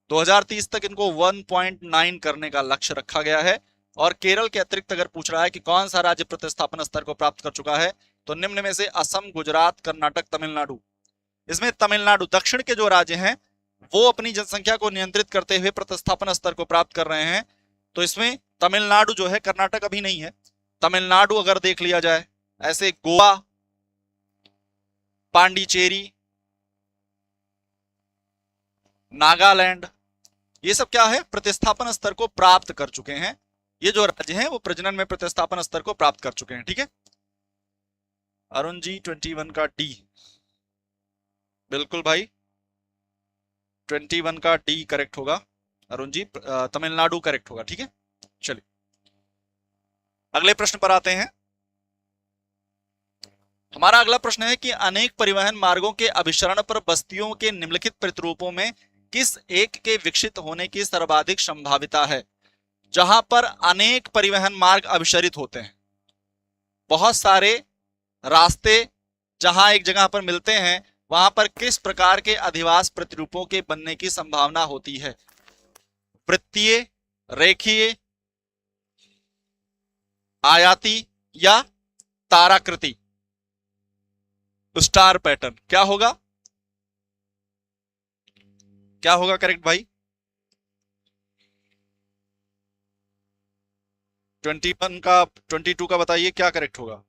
Speaker 1: 2030 तक इनको 1.9 करने का लक्ष्य रखा गया है। और केरल के अतिरिक्त अगर पूछ रहा है कि कौन सा राज्य प्रतिस्थापन स्तर को प्राप्त कर चुका है, तो निम्न में से असम, गुजरात, कर्नाटक, तमिलनाडु। इसमें तमिलनाडु, दक्षिण के जो राज्य हैं वो अपनी जनसंख्या को नियंत्रित करते हुए प्रतिस्थापन स्तर को प्राप्त कर रहे हैं। तो इसमें तमिलनाडु जो है, कर्नाटक अभी नहीं है। तमिलनाडु अगर देख लिया जाए, ऐसे गोवा, पांडिचेरी, नागालैंड, ये सब क्या है? प्रतिस्थापन स्तर को प्राप्त कर चुके हैं। ये जो राज्य हैं वो प्रजनन में प्रतिस्थापन स्तर को प्राप्त कर चुके हैं। ठीक है, अरुण जी 21 का डी, बिल्कुल भाई 21 का डी करेक्ट होगा। अरुण जी तमिलनाडु करेक्ट होगा। ठीक है, चलिए अगले प्रश्न पर आते हैं। हमारा अगला प्रश्न है कि अनेक परिवहन मार्गों के अभिसरण पर बस्तियों के निम्नलिखित प्रतिरूपों में किस एक के विकसित होने की सर्वाधिक संभाविता है? जहां पर अनेक परिवहन मार्ग अभिसरित होते हैं, बहुत सारे रास्ते जहां एक जगह पर मिलते हैं, वहां पर किस प्रकार के अधिवास प्रतिरूपों के बनने की संभावना होती है? वृत्तीय, रेखीय, आयाती या ताराकृति, स्टार पैटर्न, क्या होगा, क्या होगा करेक्ट भाई? 21 का 22 का बताइए क्या करेक्ट होगा?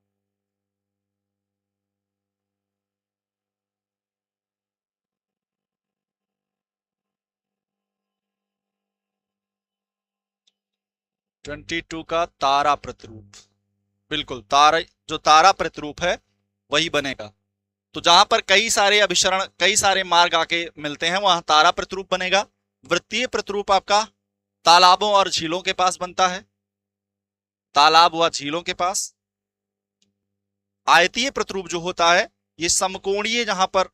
Speaker 1: ट्वेंटी टू का तारा प्रतिरूप, बिल्कुल तारा, जो तारा प्रतिरूप है वही बनेगा। तो जहां पर कई सारे अभिसरण, कई सारे मार्ग आके मिलते हैं वहां तारा प्रतिरूप बनेगा। वृत्तीय प्रतिरूप आपका तालाबों और झीलों के पास बनता है, तालाब व झीलों के पास। आयतीय प्रतिरूप जो होता है ये समकोणीय जहां पर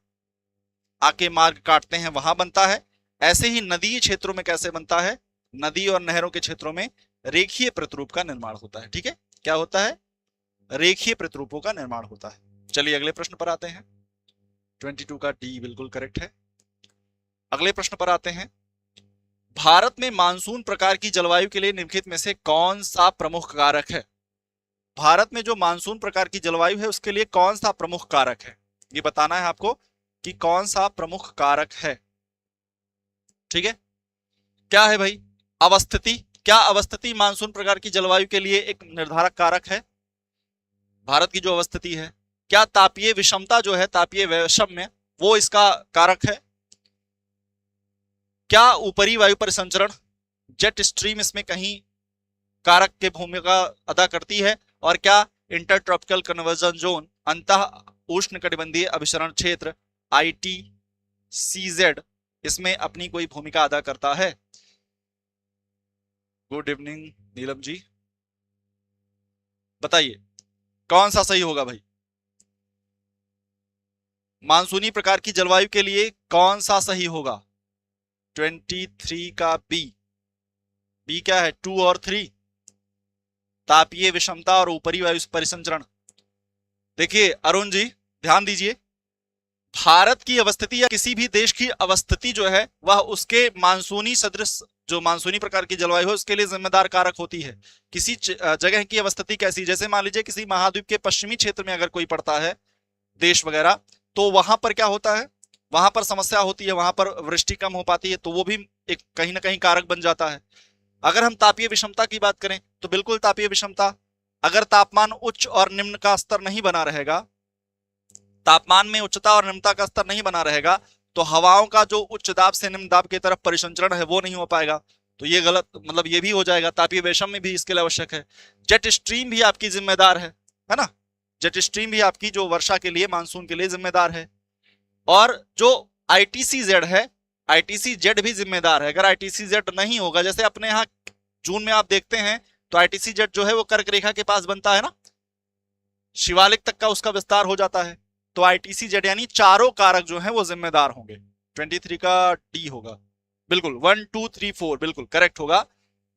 Speaker 1: आके मार्ग काटते हैं वहां बनता है। ऐसे ही नदीय क्षेत्रों में कैसे बनता है, नदी और नहरों के क्षेत्रों में रेखीय प्रतिरूप का निर्माण होता है। ठीक है, क्या होता है, रेखीय प्रतिरूपों का निर्माण होता है। चलिए अगले प्रश्न पर आते हैं। 22 का डी बिल्कुल करेक्ट है। अगले प्रश्न पर आते हैं। भारत में मानसून प्रकार की जलवायु के लिए निम्नलिखित में से कौन सा प्रमुख कारक है? भारत में जो मानसून प्रकार की जलवायु है उसके लिए कौन सा प्रमुख कारक है, ये बताना है आपको कि कौन सा प्रमुख कारक है। ठीक है, क्या है भाई? अवस्थिति। क्या अवस्थिति मानसून प्रकार की जलवायु के लिए एक निर्धारक कारक है? भारत की जो अवस्थिति है। क्या तापीय विषमता जो है, तापीय वैषम्य, वो इसका कारक है? क्या ऊपरी वायु परिसंचरण, जेट स्ट्रीम इसमें कहीं कारक की भूमिका अदा करती है? और क्या इंटरट्रॉपिकल कन्वर्जन जोन, अंतः उष्णकटिबंधीय अभिसरण क्षेत्र ITCZ, इसमें अपनी कोई भूमिका अदा करता है? गुड इवनिंग नीलम जी, बताइए कौन सा सही होगा भाई? मानसूनी प्रकार की जलवायु के लिए कौन सा सही होगा? 23 का बी। बी क्या है? 2 और 3, तापीय विषमता और ऊपरी वायु परिसंचरण। देखिए अरुण जी ध्यान दीजिए, भारत की अवस्थिति या किसी भी देश की अवस्थिति जो है वह उसके मानसूनी सदृश, जो मानसूनी प्रकार की जलवायु है उसके लिए जिम्मेदार कारक होती है। किसी जगह की अवस्थिति कैसी, जैसे मान लीजिए किसी महाद्वीप के पश्चिमी क्षेत्र में अगर कोई पड़ता है देश वगैरह, तो वहां पर क्या होता है, वहां पर समस्या होती है, वहां पर वृष्टि कम हो पाती है, तो वो भी एक कहीं ना कहीं कारक बन जाता है। अगर हम तापीय विषमता की बात करें तो बिल्कुल तापीय विषमता, अगर तापमान उच्च और निम्न का स्तर नहीं बना रहेगा, तापमान में उच्चता और निम्नता का स्तर नहीं बना रहेगा, तो हवाओं का जो उच्च दाब से निम्न दाब की तरफ परिसंचरण है वो नहीं हो पाएगा। तो ये गलत, मतलब ये भी हो जाएगा। तापीय वैषम्य भी इसके लिए आवश्यक है। जेट स्ट्रीम भी आपकी जिम्मेदार है ना? जेट स्ट्रीम भी आपकी जो वर्षा के लिए, मानसून के लिए जिम्मेदार है। और जो ITCZ है, ITCZ भी जिम्मेदार है। अगर ITCZ नहीं होगा, जैसे अपने यहाँ जून में आप देखते हैं तो ITCZ जो है वो कर्क रेखा के पास बनता है ना, शिवालिक तक का उसका विस्तार हो जाता है। तो ITCZ यानी चारों कारक जो हैं वो जिम्मेदार होंगे। 23 का डी होगा बिल्कुल। 1 2 3 4 बिल्कुल करेक्ट होगा।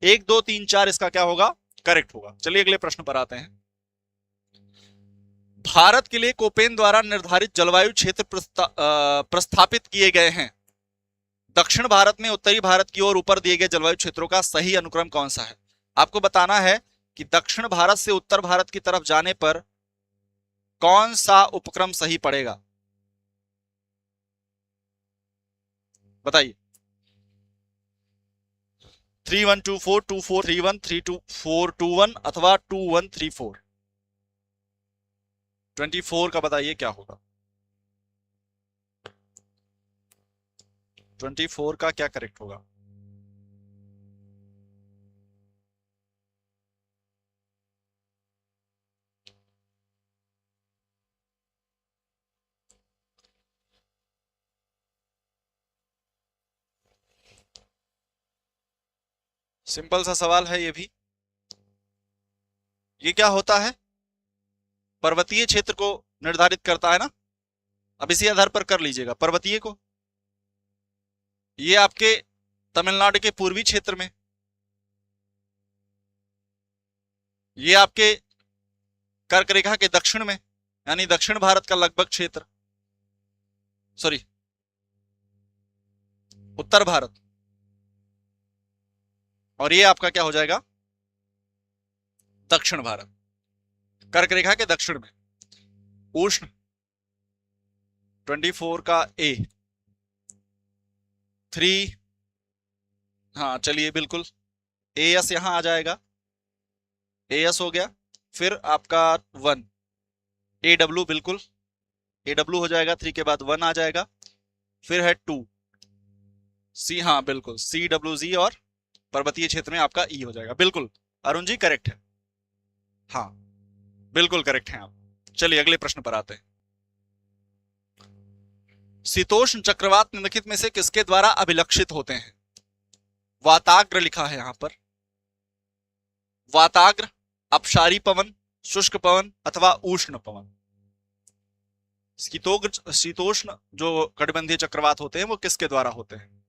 Speaker 1: 1 2 3 4 इसका क्या होगा, करेक्ट होगा। चलिए अगले प्रश्न पर आते हैं। भारत के लिए कोपेन द्वारा निर्धारित जलवायु क्षेत्र प्रस्थापित किए गए हैं। दक्षिण भारत में उत्तरी भारत की ओर ऊपर दिए गए जलवायु क्षेत्रों का सही अनुक्रम कौन सा है? आपको बताना है कि दक्षिण भारत से उत्तर भारत की तरफ जाने पर कौन सा उपक्रम सही पड़ेगा, बताइए। 3124 2431 32421 अथवा 2134। 24 का बताइए क्या होगा? 24 का क्या करेक्ट होगा? सिंपल सा सवाल है ये भी। ये क्या होता है, पर्वतीय क्षेत्र को निर्धारित करता है ना। अब इसी आधार पर कर लीजिएगा पर्वतीय को। ये आपके तमिलनाडु के पूर्वी क्षेत्र में, ये आपके कर्क रेखा के दक्षिण में, यानी दक्षिण भारत का लगभग क्षेत्र, सॉरी उत्तर भारत, और ये आपका क्या हो जाएगा, दक्षिण भारत। कर्क रेखा के दक्षिण में। उष्ण 24 का ए 3, हाँ चलिए बिल्कुल ए एस यहां आ जाएगा, ए एस हो गया। फिर आपका 1 ए डब्ल्यू, बिल्कुल ए डब्ल्यू हो जाएगा, 3 के बाद 1 आ जाएगा। फिर है 2 सी, हाँ बिल्कुल सी डब्ल्यू जी, और पर्वतीय क्षेत्र में आपका ई हो जाएगा। बिल्कुल अरुण जी करेक्ट है, हाँ बिल्कुल करेक्ट है आप। चलिए अगले प्रश्न पर आते हैं। शीतोष्ण चक्रवात निम्नलिखित में से किसके द्वारा अभिलक्षित होते हैं? वाताग्र लिखा है यहां पर, वाताग्र, अपसारी पवन, शुष्क पवन अथवा उष्ण पवन। शीतोष्ण जो कटिबंधीय चक्रवात होते हैं वो किसके द्वारा होते हैं,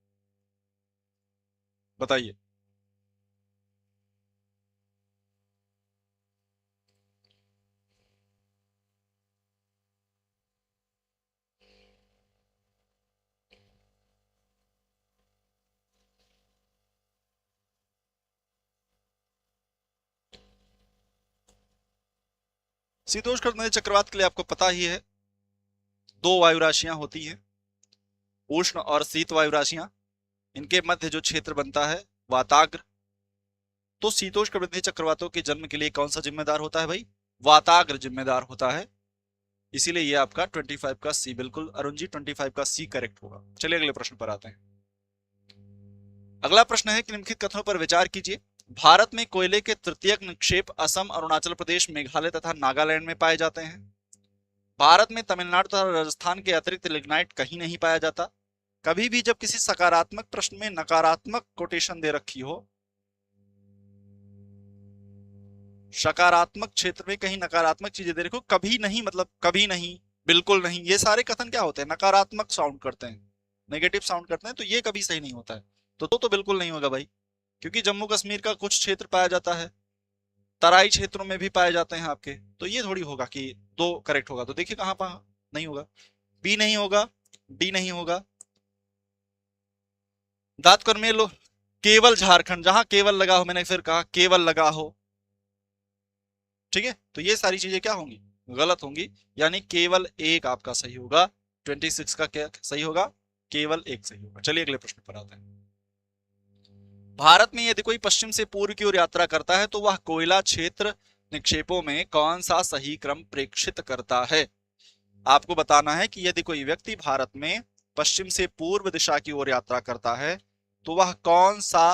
Speaker 1: बताइए। शीतोष्ण कटिबंधीय चक्रवात के लिए आपको पता ही है, 2 वायु राशियां होती हैं, उष्ण और शीत वायु राशियां। इनके मध्य जो क्षेत्र बनता है वाताग्र। तो शीतोष्ण कटिबंधीय चक्रवातों के जन्म के लिए कौन सा जिम्मेदार होता है भाई? वाताग्र जिम्मेदार होता है। इसीलिए ये आपका 25 का सी, बिल्कुल अरुण जी 25 का सी करेक्ट होगा। चलिए अगले प्रश्न पर आते हैं। अगला प्रश्न है कि निम्नलिखित कथनों पर विचार कीजिए। भारत में कोयले के तृतीयक निक्षेप असम, अरुणाचल प्रदेश, मेघालय तथा नागालैंड में पाए जाते हैं। भारत में तमिलनाडु तथा राजस्थान के अतिरिक्त लिग्नाइट कहीं नहीं पाया जाता। कभी भी जब किसी सकारात्मक प्रश्न में नकारात्मक कोटेशन दे रखी हो, सकारात्मक क्षेत्र में कहीं नकारात्मक चीजें दे रखी हो, कभी नहीं मतलब कभी नहीं, बिल्कुल नहीं, ये सारे कथन क्या होते हैं? नकारात्मक साउंड करते हैं, नेगेटिव साउंड करते हैं, तो ये कभी सही नहीं होता है। तो बिल्कुल नहीं होगा भाई, क्योंकि जम्मू कश्मीर का कुछ क्षेत्र पाया जाता है, तराई क्षेत्रों में भी पाए जाते हैं आपके, तो ये थोड़ी होगा कि 2 करेक्ट होगा। तो देखिए कहां पर नहीं होगा, बी नहीं होगा, डी नहीं होगा। दातकर में लो केवल झारखंड, जहां केवल लगा हो, मैंने फिर कहा केवल लगा हो, ठीक है, तो ये सारी चीजें क्या होंगी? गलत होंगी, यानी केवल एक आपका सही होगा। 26 का क्या सही होगा? केवल एक सही होगा। चलिए अगले प्रश्न पर आते हैं। भारत में यदि कोई पश्चिम से पूर्व की ओर यात्रा करता है तो वह कोयला क्षेत्र निक्षेपों में कौन सा सही क्रम प्रेक्षित करता है? आपको बताना है कि यदि कोई व्यक्ति भारत में पश्चिम से पूर्व दिशा की ओर यात्रा करता है तो वह कौन सा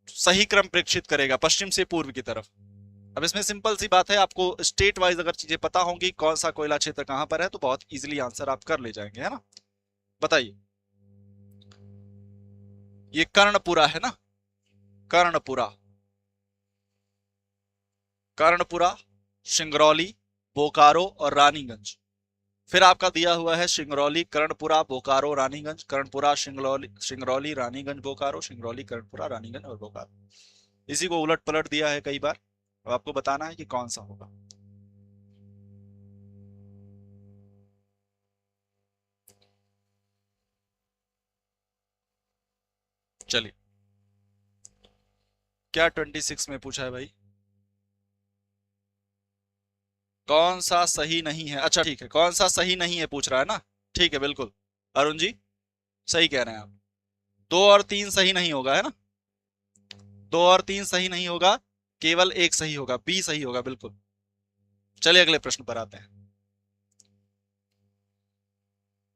Speaker 1: सही क्रम प्रेक्षित करेगा पश्चिम से पूर्व की तरफ। अब इसमें सिंपल सी बात है, आपको स्टेट वाइज अगर चीजें पता होंगी कौन सा कोयला क्षेत्र कहां पर है तो बहुत इजीली आंसर आप कर ले जाएंगे, है ना। बताइए, ये कर्णपुरा है ना, कर्णपुरा, कर्णपुरा, सिंगरौली, बोकारो और रानीगंज। फिर आपका दिया हुआ है सिंगरौली, कर्णपुरा, बोकारो, रानीगंज, कर्णपुरा, सिंगरौली, रानीगंज, बोकारो, सिंगरौली, कर्णपुरा, रानीगंज और बोकारो। इसी को उलट पलट दिया है कई बार, अब आपको बताना है कि कौन सा होगा। चलिए, क्या 26 में पूछा है भाई? कौन सा सही नहीं है? अच्छा ठीक है, कौन सा सही नहीं है पूछ रहा है ना, ठीक है बिल्कुल अरुण जी सही कह रहे हैं आप। 2 और 3 सही नहीं होगा, है ना, 2 और 3 सही नहीं होगा, केवल एक सही होगा, बी सही होगा बिल्कुल। चलिए अगले प्रश्न पर आते हैं।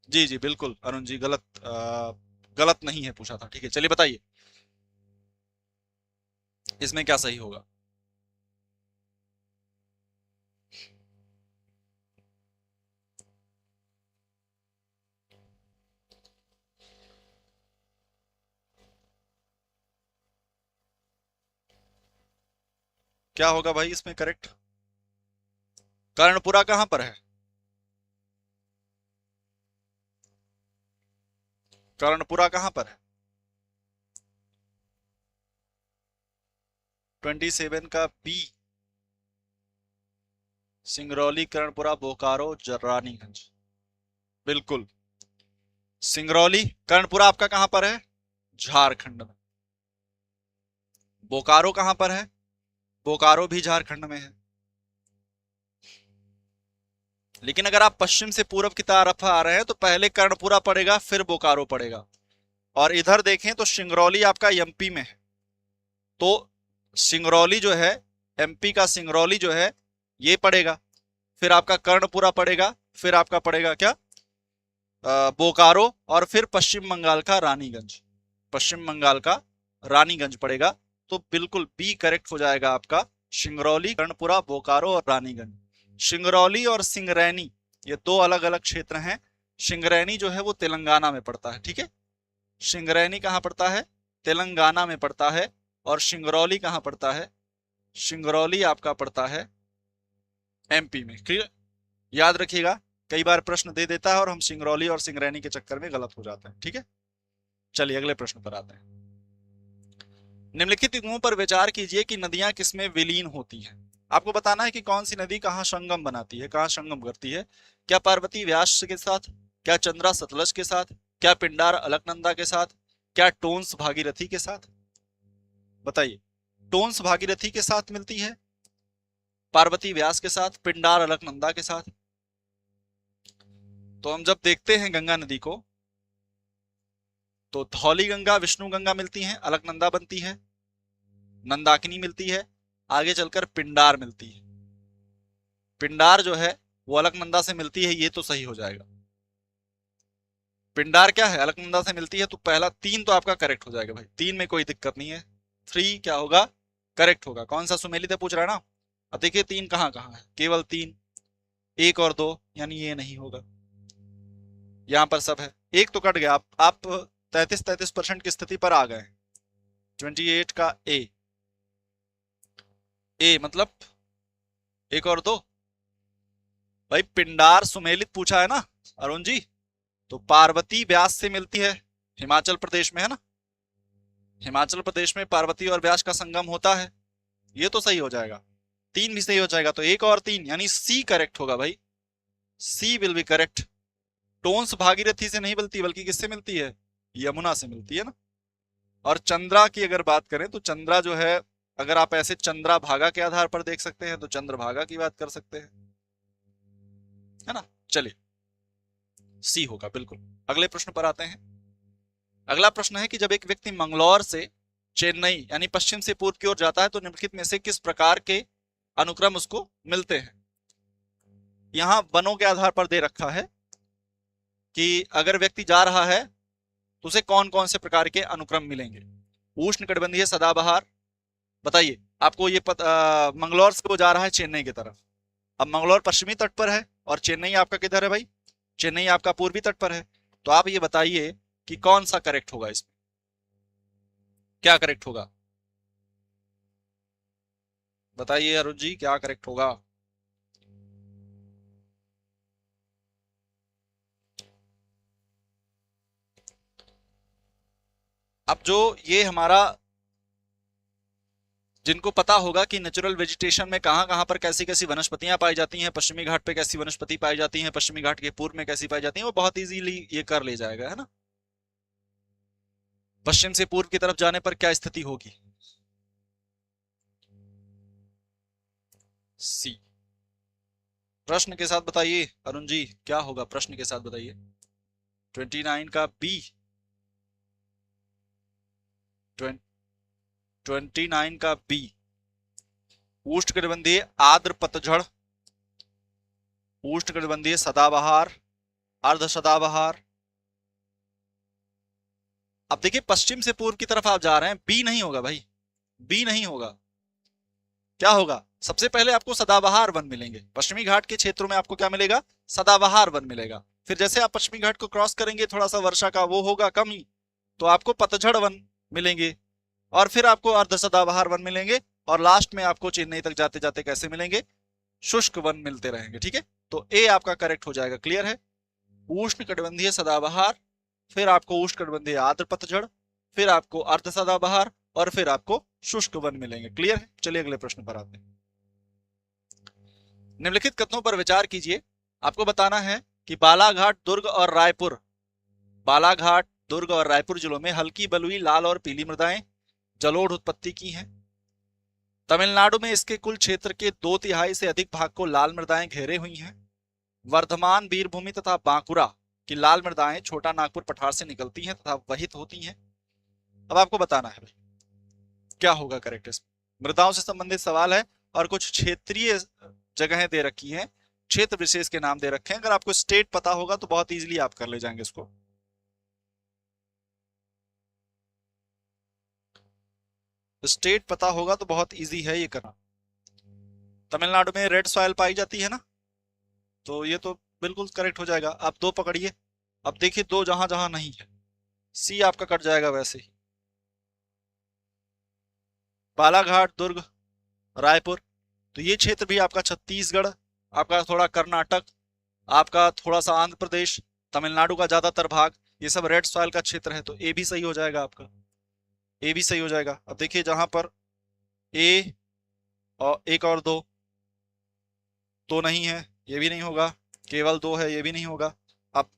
Speaker 1: जी जी बिल्कुल अरुण जी, गलत नहीं है पूछा था, ठीक है। चलिए बताइए इसमें क्या सही होगा। क्या होगा भाई इसमें करेक्ट? कर्णपुरा कहां पर है? कर्णपुरा कहां पर है? 27 का बी, सिंगरौली, कर्णपुरा, बोकारो, रानीगंज। बिल्कुल सिंगरौली, कर्णपुरा आपका कहां पर है? झारखंड में। बोकारो कहां पर है? बोकारो भी झारखंड में है। लेकिन अगर आप पश्चिम से पूर्व की तरफ आ रहे हैं तो पहले कर्णपुरा पड़ेगा, फिर बोकारो पड़ेगा। और इधर देखें तो सिंगरौली आपका एमपी में है, तो सिंगरौली जो है, एमपी का सिंगरौली जो है ये पड़ेगा, फिर आपका कर्णपुरा पड़ेगा, फिर आपका पड़ेगा क्या, बोकारो, और फिर पश्चिम बंगाल का रानीगंज, पश्चिम बंगाल का रानीगंज पड़ेगा। तो बिल्कुल बी करेक्ट हो जाएगा आपका, सिंगरौली, कर्णपुरा, बोकारो और रानीगंज। सिंगरौली और सिंगरैनी ये दो अलग अलग क्षेत्र हैं। सिंगरैनी जो है वो तेलंगाना में पड़ता है, ठीक है। सिंगरैनी कहाँ पड़ता है, तेलंगाना में पड़ता है। और सिंगरौली कहाँ पड़ता है, सिंगरौली आपका पड़ता है एमपी में। क्लियर, याद रखिएगा, कई बार प्रश्न दे देता है और हम सिंगरौली और सिंगरैनी के चक्कर में गलत हो जाते हैं, ठीक है। चलिए अगले प्रश्न पर आते हैं। निम्नलिखित बिंदुओं पर विचार कीजिए कि नदियां किसमें विलीन होती हैं। आपको बताना है कि कौन सी नदी कहाँ संगम बनाती है, कहाँ संगम करती है। क्या पार्वती व्यास के साथ, क्या चंद्रा सतलज के साथ, क्या पिंडार अलकनंदा के साथ, क्या टोंस भागीरथी के साथ। बताइए, टोंस भागीरथी के साथ मिलती है, पार्वती व्यास के साथ, पिंडार अलकनंदा के साथ। तो हम जब देखते हैं गंगा नदी को तो धौली गंगा, विष्णु गंगा मिलती हैं, अलकनंदा बनती है, नंदाकिनी मिलती है, आगे चलकर पिंडार मिलती है। पिंडार जो है वो अलकनंदा से मिलती है, ये तो सही हो जाएगा। पिंडार क्या है, अलकनंदा से मिलती है, तो पहला तीन तो आपका करेक्ट हो जाएगा भाई, तीन में कोई दिक्कत नहीं है। 3 क्या होगा, करेक्ट होगा। कौन सा सुमेलित पूछ रहा है ना। अब देखिए तीन कहाँ कहाँ है, केवल 3, 1 और 2, यानी ये नहीं होगा। यहां पर सब है, एक तो कट गया। आप 33% की स्थिति पर आ गए। 28 का ए मतलब 1 और 2। भाई पिंडार सुमेलित पूछा है ना अरुण जी, तो पार्वती व्यास से मिलती है, हिमाचल प्रदेश में है ना, हिमाचल प्रदेश में पार्वती और व्यास का संगम होता है, ये तो सही हो जाएगा। 3 भी सही हो जाएगा, तो 1 और 3 यानी सी करेक्ट होगा भाई, C will be correct. Tons Bhagirathi से नहीं मिलती, बल्कि किससे मिलती है, यमुना से मिलती है ना। और चंद्रा की अगर बात करें तो चंद्रा जो है, अगर आप ऐसे चंद्रा भागा के आधार पर देख सकते हैं तो चंद्रभागा की बात कर सकते हैं, है ना। चलिए सी होगा बिल्कुल। अगले प्रश्न पर आते हैं। अगला प्रश्न है कि जब एक व्यक्ति मंगलौर से चेन्नई यानी पश्चिम से पूर्व की ओर जाता है तो निम्नलिखित में से किस प्रकार के अनुक्रम उसको मिलते हैं। यहां वनों के आधार पर दे रखा है कि अगर व्यक्ति जा रहा है तो उसे कौन कौन से प्रकार के अनुक्रम मिलेंगे। उष्णकटिबंधीय सदाबहार, बताइए आपको ये मंगलौर से वो जा रहा है चेन्नई की तरफ। अब मंगलौर पश्चिमी तट पर है और चेन्नई आपका किधर है भाई, चेन्नई आपका पूर्वी तट पर है। तो आप ये बताइए कि कौन सा करेक्ट होगा, इसमें क्या करेक्ट होगा, बताइए अरुण जी क्या करेक्ट होगा। अब जो ये हमारा, जिनको पता होगा कि नेचुरल वेजिटेशन में कहां कहां पर कैसी कैसी वनस्पतियां पाई जाती हैं, पश्चिमी घाट पे कैसी वनस्पति पाई जाती हैं, पश्चिमी घाट के पूर्व में कैसी पाई जाती हैं, वो बहुत इजीली ये कर ले जाएगा, है ना। पश्चिम से पूर्व की तरफ जाने पर क्या स्थिति होगी, सी। प्रश्न के साथ बताइए अरुण जी क्या होगा, प्रश्न के साथ बताइए। 29 का बी, 29 का बी, उष्णकटिबंधीय आर्द्र पतझड़, उष्णकटिबंधीय सदाबहार, अर्ध सदाबहार। अब देखिए पश्चिम से पूर्व की तरफ आप जा रहे हैं, बी नहीं होगा भाई, बी नहीं होगा। क्या होगा, सबसे पहले आपको सदाबहार वन मिलेंगे, पश्चिमी घाट के क्षेत्रों में आपको क्या मिलेगा, सदाबहार वन मिलेगा। फिर जैसे आप पश्चिमी घाट को क्रॉस करेंगे, थोड़ा सा वर्षा का वो होगा कमी, तो आपको पतझड़ वन मिलेंगे, और फिर आपको अर्ध सदाबहार वन मिलेंगे, और लास्ट में आपको चेन्नई तक जाते जाते कैसे मिलेंगे, शुष्क वन मिलते रहेंगे, ठीक है। तो ए आपका करेक्ट हो जाएगा, क्लियर है। उष्णकटिबंधीय सदाबहार, फिर आपको उष्णकटिबंधीय आर्द्र पतझड़, फिर आपको अर्ध सदाबहार, और फिर आपको शुष्क वन मिलेंगे, क्लियर है। चलिए अगले प्रश्न पर आते हैं। निम्नलिखित कथनों पर विचार कीजिए। आपको बताना है कि बालाघाट, दुर्ग और रायपुर, बालाघाट, दुर्ग और रायपुर जिलों में हल्की बलुई, लाल और पीली मृदाएं जलोढ़ उत्पत्ति की हैं। तमिलनाडु में इसके कुल क्षेत्र के 2/3 से अधिक भाग को लाल मृदाएं घेरे हुई हैं। वर्धमान, वीरभूमि तथा बांकुरा की लाल मृदाएं छोटा नागपुर पठार से निकलती हैं तथा वहित होती हैं। अब आपको बताना है भाई क्या होगा करेक्ट। इसमें मृदाओं से संबंधित सवाल है और कुछ क्षेत्रीय जगहें दे रखी हैं, क्षेत्र विशेष के नाम दे रखे हैं। अगर आपको स्टेट पता होगा तो बहुत इजीली आप कर ले जाएंगे इसको। स्टेट पता होगा तो बहुत इजी है ये करना। तमिलनाडु में रेड सॉइल पाई जाती है ना, तो ये तो बिल्कुल करेक्ट हो जाएगा। आप दो पकड़िए, अब देखिए दो जहां जहां नहीं है, सी आपका कट जाएगा वैसे ही। बालाघाट, दुर्ग, रायपुर, तो ये क्षेत्र भी आपका छत्तीसगढ़, आपका थोड़ा कर्नाटक, आपका थोड़ा सा आंध्र प्रदेश, तमिलनाडु का ज्यादातर भाग, ये सब रेड सॉइल का क्षेत्र है। तो ए भी सही हो जाएगा आपका, ए भी सही हो जाएगा। अब देखिए जहां पर ए और एक और दो तो नहीं है, ये भी नहीं होगा। केवल दो है, ये भी नहीं होगा। अब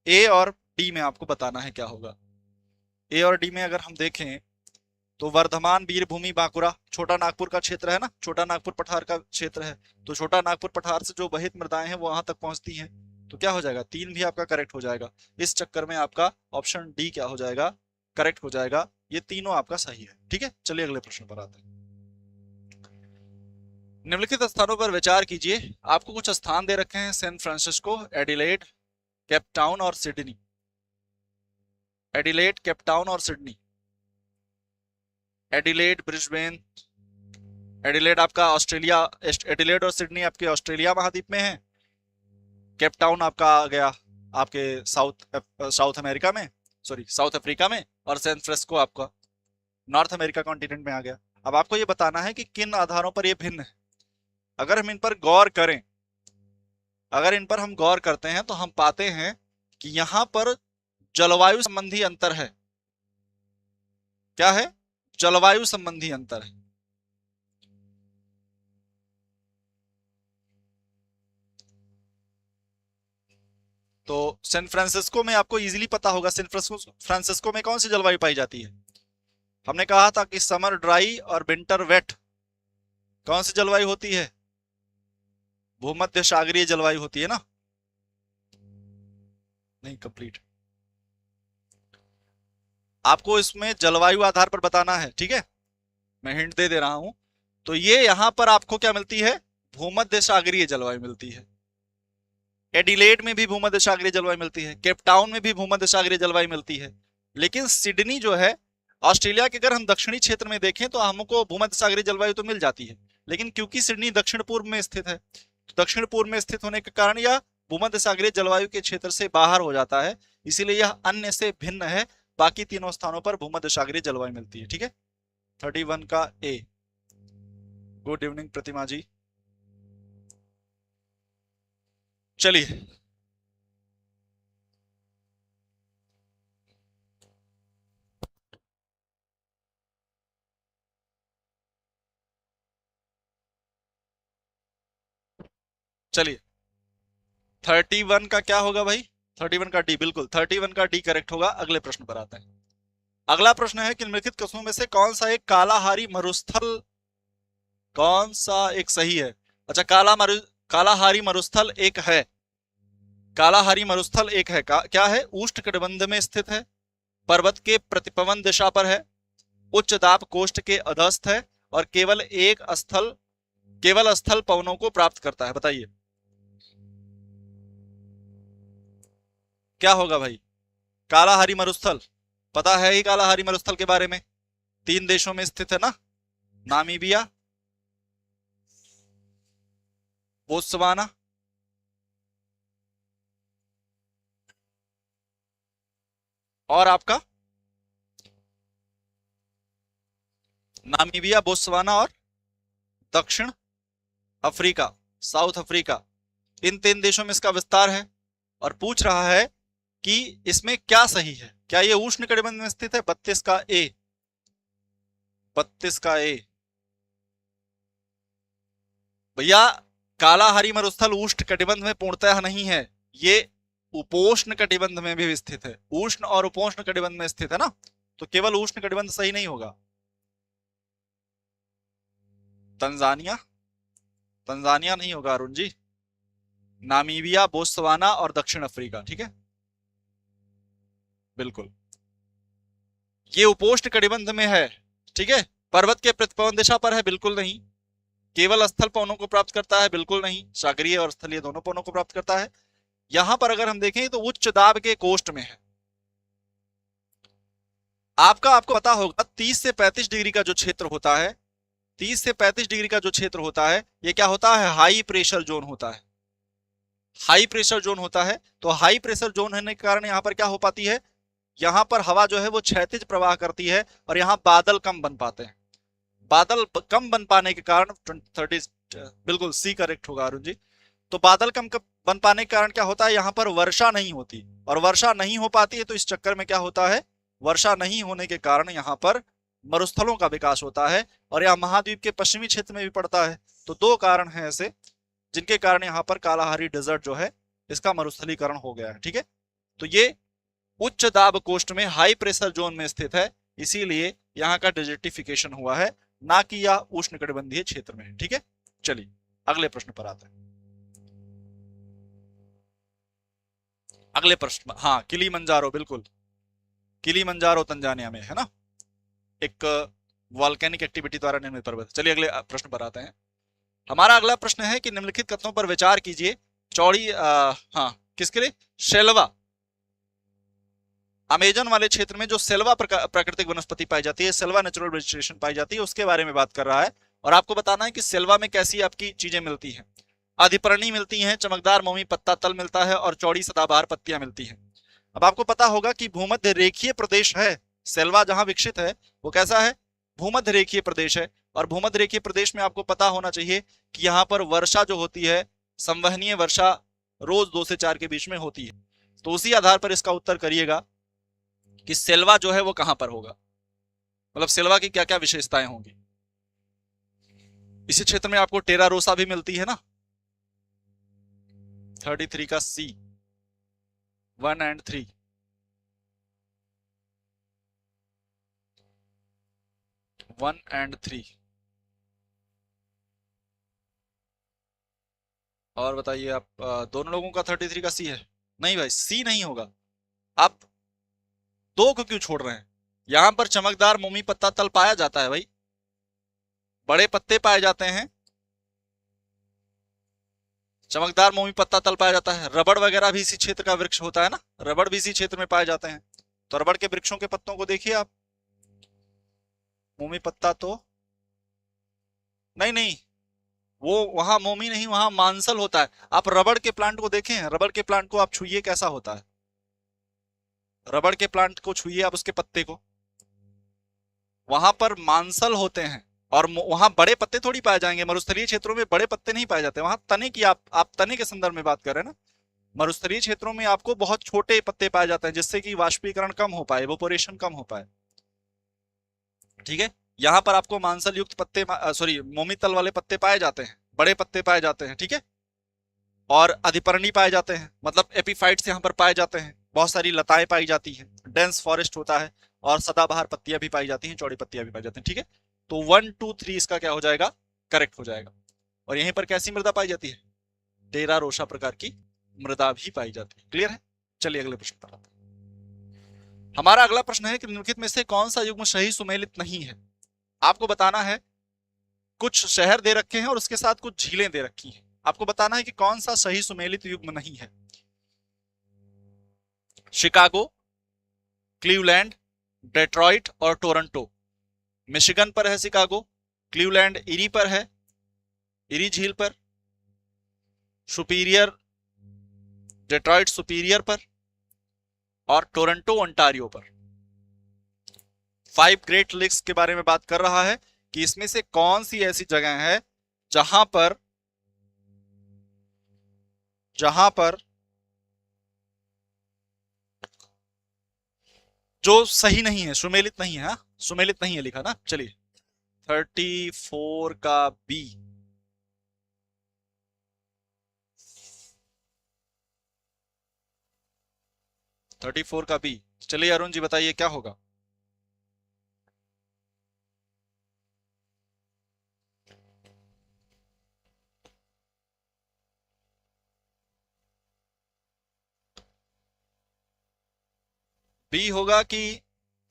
Speaker 1: ए और डी में आपको बताना है क्या होगा। ए और डी में अगर हम देखें तो वर्धमान, वीरभूमि, बांकुरा छोटा नागपुर का क्षेत्र है ना, छोटा नागपुर पठार का क्षेत्र है। तो छोटा नागपुर पठार से जो वहित मृदाएं हैं वो वहां तक पहुंचती हैं। तो क्या हो जाएगा, 3 भी आपका करेक्ट हो जाएगा। इस चक्कर में आपका ऑप्शन डी क्या हो जाएगा, करेक्ट हो जाएगा। ये तीनों आपका सही है। ठीक है, चलिए अगले प्रश्न पर आते हैं। निम्नलिखित स्थानों पर विचार कीजिए। आपको कुछ स्थान दे रखे हैं, सैन फ्रांसिस्को, एडिलेड, केपटाउन और सिडनी। एडिलेड, केपटाउन और सिडनी। एडिलेड, ब्रिस्बेन, एडिलेड आपका ऑस्ट्रेलिया, एडिलेड और सिडनी आपके ऑस्ट्रेलिया महाद्वीप में है। केपटाउन आपका आ गया आपके साउथ अमेरिका में, सॉरी साउथ अफ्रीका में, और सैन फ्रांसिस्को आपका नॉर्थ अमेरिका कॉन्टिनेंट में आ गया। अब आपको ये बताना है कि किन आधारों पर ये भिन्न है। अगर हम इन पर गौर करें, अगर इन पर हम गौर करते हैं तो हम पाते हैं कि यहां पर जलवायु संबंधी अंतर है। क्या है, जलवायु संबंधी अंतर है। तो सैन फ्रांसिस्को में आपको इजीली पता होगा, सैन फ्रांसिस्को में कौन सी जलवायु पाई जाती है। हमने कहा था कि समर ड्राई और विंटर वेट। कौन सी जलवायु होती है, भूमध्य सागरीय जलवायु होती है ना। नहीं कंप्लीट, आपको इसमें जलवायु आधार पर बताना है। ठीक है, मैं हिंट दे दे रहा हूं। तो ये यहां पर आपको क्या मिलती है, भूमध्य सागरीय जलवायु मिलती है। एडिलेड में भी भूमध्य सागरीय जलवायु मिलती है, केपटाउन में भी भूमध्य सागरीय जलवायु मिलती है। लेकिन सिडनी जो है ऑस्ट्रेलिया के, अगर हम दक्षिणी क्षेत्र में देखें तो हमको भूमध्य सागरीय जलवायु तो मिल जाती है, लेकिन क्योंकि सिडनी दक्षिण पूर्व में स्थित है, तो दक्षिण पूर्व में स्थित होने के कारण यह भूमध्य सागरीय जलवायु के क्षेत्र से बाहर हो जाता है, इसीलिए यह अन्य से भिन्न है। बाकी तीनों स्थानों पर भूमध्य सागरीय जलवायु मिलती है। ठीक है, 31 का ए। गुड इवनिंग प्रतिमा जी। चलिए चलिए 31 का क्या होगा भाई, 31 का डी, बिल्कुल 31 का डी करेक्ट होगा। अगले प्रश्न पर आते हैं। अगला प्रश्न है कि निम्नलिखित कस्बों में से कौन सा एक कालाहारी मरुस्थल, कौन सा एक सही है। अच्छा, कालाहारी मरुस्थल एक है, कालाहारी मरुस्थल एक है। क्या है, उष्णकटिबंध में स्थित है, पर्वत के प्रतिपवन दिशा पर है, उच्च दाब कोष्ठ के अधस्थ है, और केवल स्थल पवनों को प्राप्त करता है। बताइए क्या होगा भाई। कालाहारी मरुस्थल पता है ही, कालाहारी मरुस्थल के बारे में 3 देशों में स्थित है ना, नामीबिया, बोत्सवाना, और आपका नामीबिया, बोत्सवाना और दक्षिण अफ्रीका, साउथ अफ्रीका, इन 3 देशों में इसका विस्तार है। और पूछ रहा है कि इसमें क्या सही है, क्या ये उष्ण कटिबंध में स्थित है। 32 का ए, 32 का ए। भैया कालाहारी मरुस्थल उष्ण कटिबंध में पूर्णतः नहीं है, ये उपोष्ण कटिबंध में भी स्थित है। उष्ण और उपोष्ण कटिबंध में स्थित है ना, तो केवल उष्ण कटिबंध सही नहीं होगा। तंजानिया, तंजानिया नहीं होगा अरुण जी, नामीबिया, बोत्सवाना और दक्षिण अफ्रीका। ठीक है, बिल्कुल ये उपोष्ण कटिबंध में है। ठीक है, पर्वत के प्रतिपवन दिशा पर है, बिल्कुल नहीं। केवल स्थल पवनों को प्राप्त करता है, बिल्कुल नहीं। सागरीय और स्थलीय दोनों पवनों को प्राप्त करता है। यहां पर अगर हम देखें तो उच्च दाब के कोष्ठ में है। आपको पता होगा 30 से 35 डिग्री का जो क्षेत्र होता है, 30 से 35 डिग्री का जो क्षेत्र होता है, ये क्या होता है, हाई प्रेशर जोन होता है। हाई प्रेशर जोन होता है। तो हाई प्रेशर जोन होने के कारण यहां पर क्या हो पाती है, यहां पर हवा जो है वो क्षैतिज प्रवाह करती है और यहां बादल कम बन पाते हैं। बादल कम बन पाने के कारण 30, बिल्कुल सी करेक्ट होगा अरुण जी। तो बादल कम बन पाने के कारण क्या होता है, यहां पर वर्षा नहीं होती, और वर्षा नहीं हो पाती है तो इस चक्कर में क्या होता है, वर्षा नहीं होने के कारण यहाँ पर मरुस्थलों का विकास होता है, और यह महाद्वीप के पश्चिमी क्षेत्र में भी पड़ता है। तो दो कारण हैं ऐसे जिनके कारण यहाँ पर कालाहारी डेजर्ट जो है इसका मरुस्थलीकरण हो गया है। ठीक है, तो ये उच्च दाब कोष्ठ में हाई प्रेशर जोन में स्थित है, इसीलिए यहाँ का डेजर्टिफिकेशन हुआ है, ना कि यह उष्णकटिबंधीय क्षेत्र में है। ठीक है, चलिए अगले प्रश्न पर आते हैं। अगले प्रश्न, हाँ किलीमंजारो, बिल्कुल किलीमंजारो तंजानिया में है ना, एक वॉल्केनिक एक्टिविटी द्वारा निर्मित पर्वत। चलिए अगले प्रश्न पर आते हैं। हमारा अगला प्रश्न है कि निम्नलिखित कथनों पर विचार कीजिए। चौड़ी हाँ किसके लिए, शेलवा, अमेजन वाले क्षेत्र में जो सेल्वा प्राकृतिक वनस्पति पाई जाती है, सेल्वा नेचुरल वेजिटेशन पाई जाती है, उसके बारे में बात कर रहा है। और आपको बताना है कि सेल्वा में कैसी आपकी चीजें मिलती हैं। अधिपर्णी मिलती हैं, चमकदार मोमी पत्ता तल मिलता है और चौड़ी सदाबहार पत्तियां मिलती हैं। अब आपको पता होगा कि भूमध्य रेखीय प्रदेश है सेल्वा, जहां विकसित है वो कैसा है, भूमध्य रेखीय प्रदेश है। और भूमध्य रेखीय प्रदेश में आपको पता होना चाहिए कि यहाँ पर वर्षा जो होती है, संवहनीय वर्षा रोज 2 से 4 के बीच में होती है। तो उसी आधार पर इसका उत्तर करिएगा कि सेल्वा जो है वो कहां पर होगा, मतलब सेल्वा की क्या क्या विशेषताएं होंगी। इसी क्षेत्र में आपको टेरा रोसा भी मिलती है ना, 33 का सी, 1 और 3। और बताइए आप, दोनों लोगों का 33 का सी है? नहीं भाई, सी नहीं होगा। आप दो को क्यों छोड़ रहे हैं, यहां पर चमकदार मोमी पत्ता तल पाया जाता है भाई, बड़े पत्ते पाए जाते हैं, चमकदार मोमी पत्ता तल पाया जाता है। रबड़ वगैरह भी इसी क्षेत्र का वृक्ष होता है ना, रबड़ भी इसी क्षेत्र में पाए जाते हैं। तो रबड़ के वृक्षों के पत्तों को देखिए आप, मोमी पत्ता तो नहीं, नहीं वो वहां मोमी नहीं, वहां मांसल होता है। आप रबड़ के प्लांट को देखें, रबड़ के प्लांट को आप छुइए कैसा होता है, रबड़ के प्लांट को छुइए आप, उसके पत्ते को, वहां पर मांसल होते हैं और वहां बड़े पत्ते थोड़ी पाए जाएंगे। मरुस्थलीय क्षेत्रों में बड़े पत्ते नहीं पाए जाते, वहां तने की आप तने के संदर्भ में बात कर रहे हैं ना। मरुस्थलीय क्षेत्रों में आपको बहुत छोटे पत्ते पाए जाते हैं जिससे कि वाष्पीकरण कम हो पाए, इवोपोरेशन कम हो पाए। ठीक है, यहाँ पर आपको मांसल युक्त पत्ते, सॉरी मोमी तल वाले पत्ते पाए जाते हैं, बड़े पत्ते पाए जाते हैं। ठीक है, और अधिपर्णी पाए जाते हैं, मतलब एपीफाइट्स यहाँ पर पाए जाते हैं, बहुत सारी लताएं पाई जाती हैं, डेंस फॉरेस्ट होता है, और सदाबहार पत्तियां भी पाई जाती हैं, चौड़ी पत्तियां भी पाई जाती हैं। ठीक है, तो 1, 2, 3 इसका क्या हो जाएगा, करेक्ट हो जाएगा। और यहीं पर कैसी मृदा पाई जाती है, टेरा रोशा प्रकार की मृदा भी पाई जाती है। क्लियर है, चलिए अगले प्रश्न पर आते हैं। हमारा अगला प्रश्न है कि निम्नलिखित में से कौन सा युग्म सही सुमेलित नहीं है। आपको बताना है, कुछ शहर दे रखे हैं और उसके साथ कुछ झीलें दे रखी हैं, आपको बताना है कि कौन सा सही सुमेलित युग्म नहीं है। शिकागो, क्लीवलैंड, डेट्रॉइट और टोरंटो। मिशिगन पर है शिकागो, क्लीवलैंड इरी पर है, इरी झील पर, सुपीरियर, डेट्रॉइट सुपीरियर पर, और टोरंटो ओंटारियो पर। 5 ग्रेट लेक्स के बारे में बात कर रहा है कि इसमें से कौन सी ऐसी जगह है जहां पर जो सही नहीं है, सुमेलित नहीं है। हाँ, सुमेलित नहीं है लिखा ना। चलिए 34 का बी, चलिए अरुण जी बताइए क्या होगा। बी होगा कि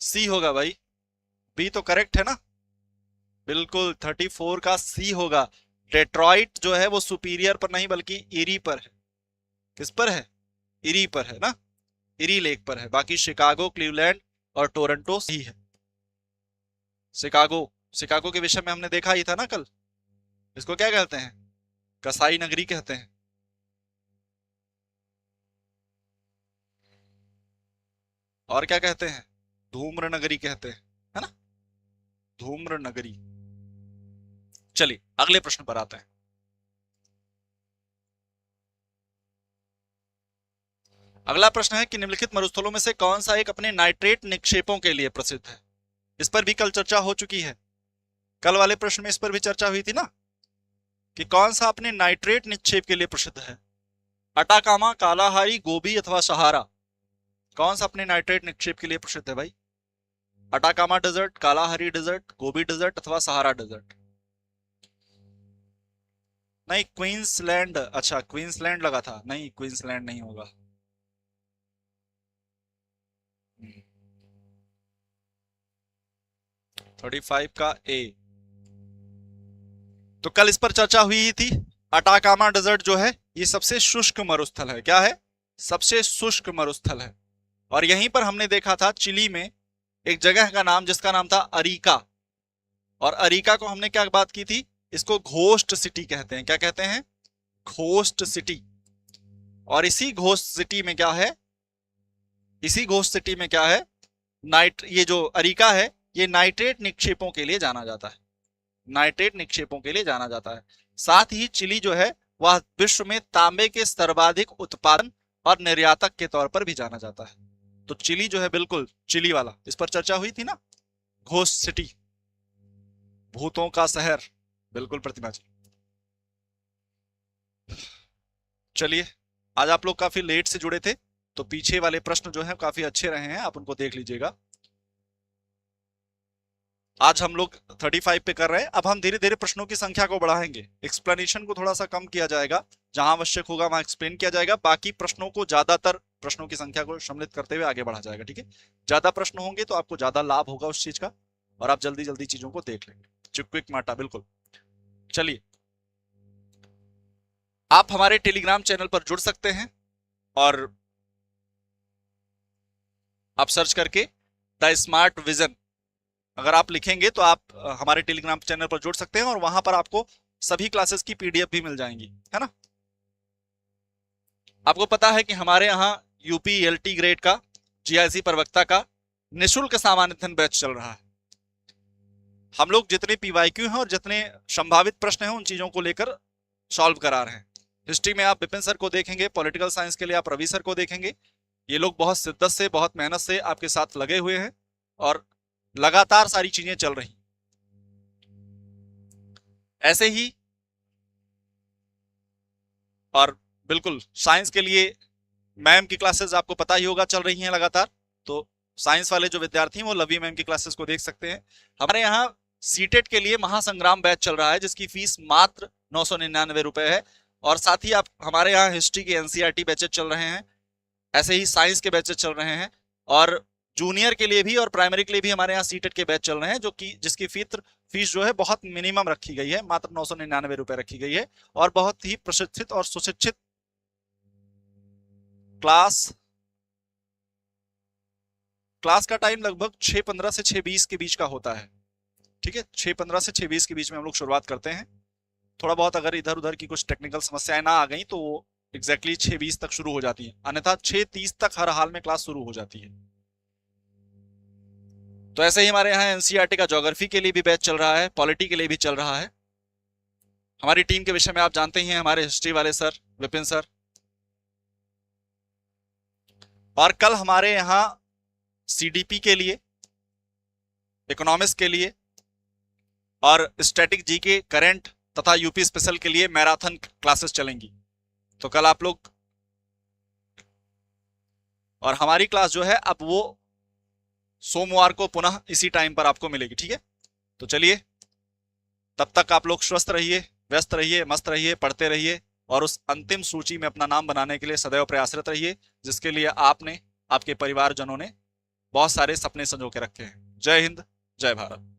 Speaker 1: सी होगा भाई? बी तो करेक्ट है ना, बिल्कुल 34 का सी होगा। डेट्रॉइट जो है वो सुपीरियर पर नहीं बल्कि इरी पर है। किस पर है? इरी पर है ना, इरी लेक पर है। बाकी शिकागो, क्लीवलैंड और टोरंटो सही है। शिकागो, शिकागो के विषय में हमने देखा ही था ना कल। इसको क्या कहते हैं? कसाई नगरी कहते हैं। और क्या कहते हैं? धूम्र नगरी कहते हैं, है ना, धूम्र नगरी। चलिए अगले प्रश्न पर आते हैं। अगला प्रश्न है कि निम्नलिखित मरुस्थलों में से कौन सा एक अपने नाइट्रेट निक्षेपों के लिए प्रसिद्ध है? इस पर भी कल चर्चा हो चुकी है। कल वाले प्रश्न में इस पर भी चर्चा हुई थी ना, कि कौन सा अपने नाइट्रेट निक्षेप के लिए प्रसिद्ध है। अटाकामा, कालाहारी, गोबी अथवा सहारा, कौन सा अपने नाइट्रेट निक्षेप के लिए प्रसिद्ध है भाई? Atacama desert, Kalahari desert, Gobi desert अथवा सहारा डेजर्ट? नहीं, क्वींसलैंड। अच्छा क्वींसलैंड लगा था, नहीं क्वींसलैंड नहीं होगा। 35 का ए। तो कल इस पर चर्चा हुई ही थी। अटाकामा डेजर्ट जो है ये सबसे शुष्क मरुस्थल है। क्या है? सबसे शुष्क मरुस्थल है। और यहीं पर हमने देखा था चिली में एक जगह का नाम जिसका नाम था अरीका। और अरीका को हमने क्या बात की थी? इसको घोस्ट सिटी कहते हैं। क्या कहते हैं? Ghost city. और इसी घोस्ट सिटी में क्या है? इसी घोस्ट सिटी में क्या है? ये जो अरीका है ये नाइट्रेट निक्षेपों के लिए जाना जाता है। नाइट्रेट निक्षेपों के लिए जाना जाता है। साथ ही चिली जो है वह विश्व में तांबे के सर्वाधिक उत्पादन और निर्यातक के तौर पर भी जाना जाता है। तो चिली जो है बिल्कुल चिली वाला, इस पर चर्चा हुई थी ना, घोस्ट सिटी, भूतों का शहर। बिल्कुल प्रतिभा जी। चलिए आज आप लोग काफी लेट से जुड़े थे तो पीछे वाले प्रश्न जो है काफी अच्छे रहे हैं, आप उनको देख लीजिएगा। आज हम लोग 35 पे कर रहे हैं। अब हम धीरे धीरे प्रश्नों की संख्या को बढ़ाएंगे, एक्सप्लेनेशन को थोड़ा सा कम किया जाएगा, जहां आवश्यक होगा वहां एक्सप्लेन किया जाएगा, बाकी प्रश्नों को ज्यादातर प्रश्नों की संख्या को सम्मिलित करते हुए आगे बढ़ा जाएगा। ठीक है, ज्यादा प्रश्न होंगे तो आपको ज्यादा लाभ होगा उस चीज का और आप जल्दी जल्दी चीजों को देख लेंगे। चिक्विक माटा, बिल्कुल। चलिए आप हमारे टेलीग्राम चैनल पर जुड़ सकते हैं और आप सर्च करके द स्मार्ट विजन अगर आप लिखेंगे तो आप हमारे टेलीग्राम चैनल पर जुड़ सकते हैं और वहां पर आपको सभी क्लासेस की पीडीएफ भी मिल जाएंगी, है ना। आपको पता है कि हमारे यहाँ यूपी एलटी ग्रेड का जीआईसी प्रवक्ता का निःशुल्क सामान्यतन बैच चल रहा है। हम लोग जितने पीवाईक्यू हैं और जितने संभावित प्रश्न हैं उन चीजों को लेकर सॉल्व करा रहे हैं। हिस्ट्री में आप विपिन सर को देखेंगे, पॉलिटिकल साइंस के लिए आप रवि सर को देखेंगे। ये लोग बहुत शिद्दत से, बहुत मेहनत से आपके साथ लगे हुए हैं और लगातार सारी चीजें चल रही। ऐसे ही और बिल्कुल साइंस के लिए मैम की क्लासेस आपको पता ही होगा चल रही हैं लगातार। तो साइंस वाले जो विद्यार्थी हैं वो लवी मैम की क्लासेस को देख सकते हैं। हमारे यहाँ सीटेट के लिए महासंग्राम बैच चल रहा है जिसकी फीस मात्र 999 रुपए है। और साथ ही आप हमारे यहाँ हिस्ट्री के एनसीईआरटी बैचेस चल रहे हैं, ऐसे ही साइंस के बैचेस चल रहे हैं और जूनियर के लिए भी और प्राइमरी के लिए भी हमारे यहाँ सीटेट के बैच चल रहे हैं, जो कि जिसकी फीस जो है बहुत मिनिमम रखी गई है, मात्र 999 रुपए रखी गई है। और बहुत ही प्रशिक्षित और सुशिक्षित क्लास का टाइम लगभग 6:15 से 6:20 के बीच का होता है। ठीक है, 6:15 से 6:20 के बीच में हम लोग शुरुआत करते हैं। थोड़ा बहुत अगर इधर उधर की कुछ टेक्निकल समस्याएं ना आ गई तो वो एग्जैक्टली 6:20 तक शुरू हो जाती है, अन्यथा 6:30 तक हर हाल में क्लास शुरू हो जाती है। तो ऐसे ही हमारे यहाँ एनसीईआरटी का ज्योग्राफी के लिए भी बैच चल रहा है, पॉलिटी के लिए भी चल रहा है। हमारी टीम के विषय में आप जानते ही हैं, हमारे हिस्ट्री वाले सर विपिन सर। और कल हमारे यहाँ सीडीपी के लिए, इकोनॉमिक्स के लिए और स्टैटिक जीके, करंट तथा यूपी स्पेशल के लिए मैराथन क्लासेस चलेंगी। तो कल आप लोग, और हमारी क्लास जो है अब वो सोमवार को पुनः इसी टाइम पर आपको मिलेगी। ठीक है, तो चलिए तब तक आप लोग स्वस्थ रहिए, व्यस्त रहिए, मस्त रहिए, पढ़ते रहिए और उस अंतिम सूची में अपना नाम बनाने के लिए सदैव प्रयासरत रहिए जिसके लिए आपने, आपके परिवारजनों ने बहुत सारे सपने संजो के रखे हैं। जय हिंद, जय भारत।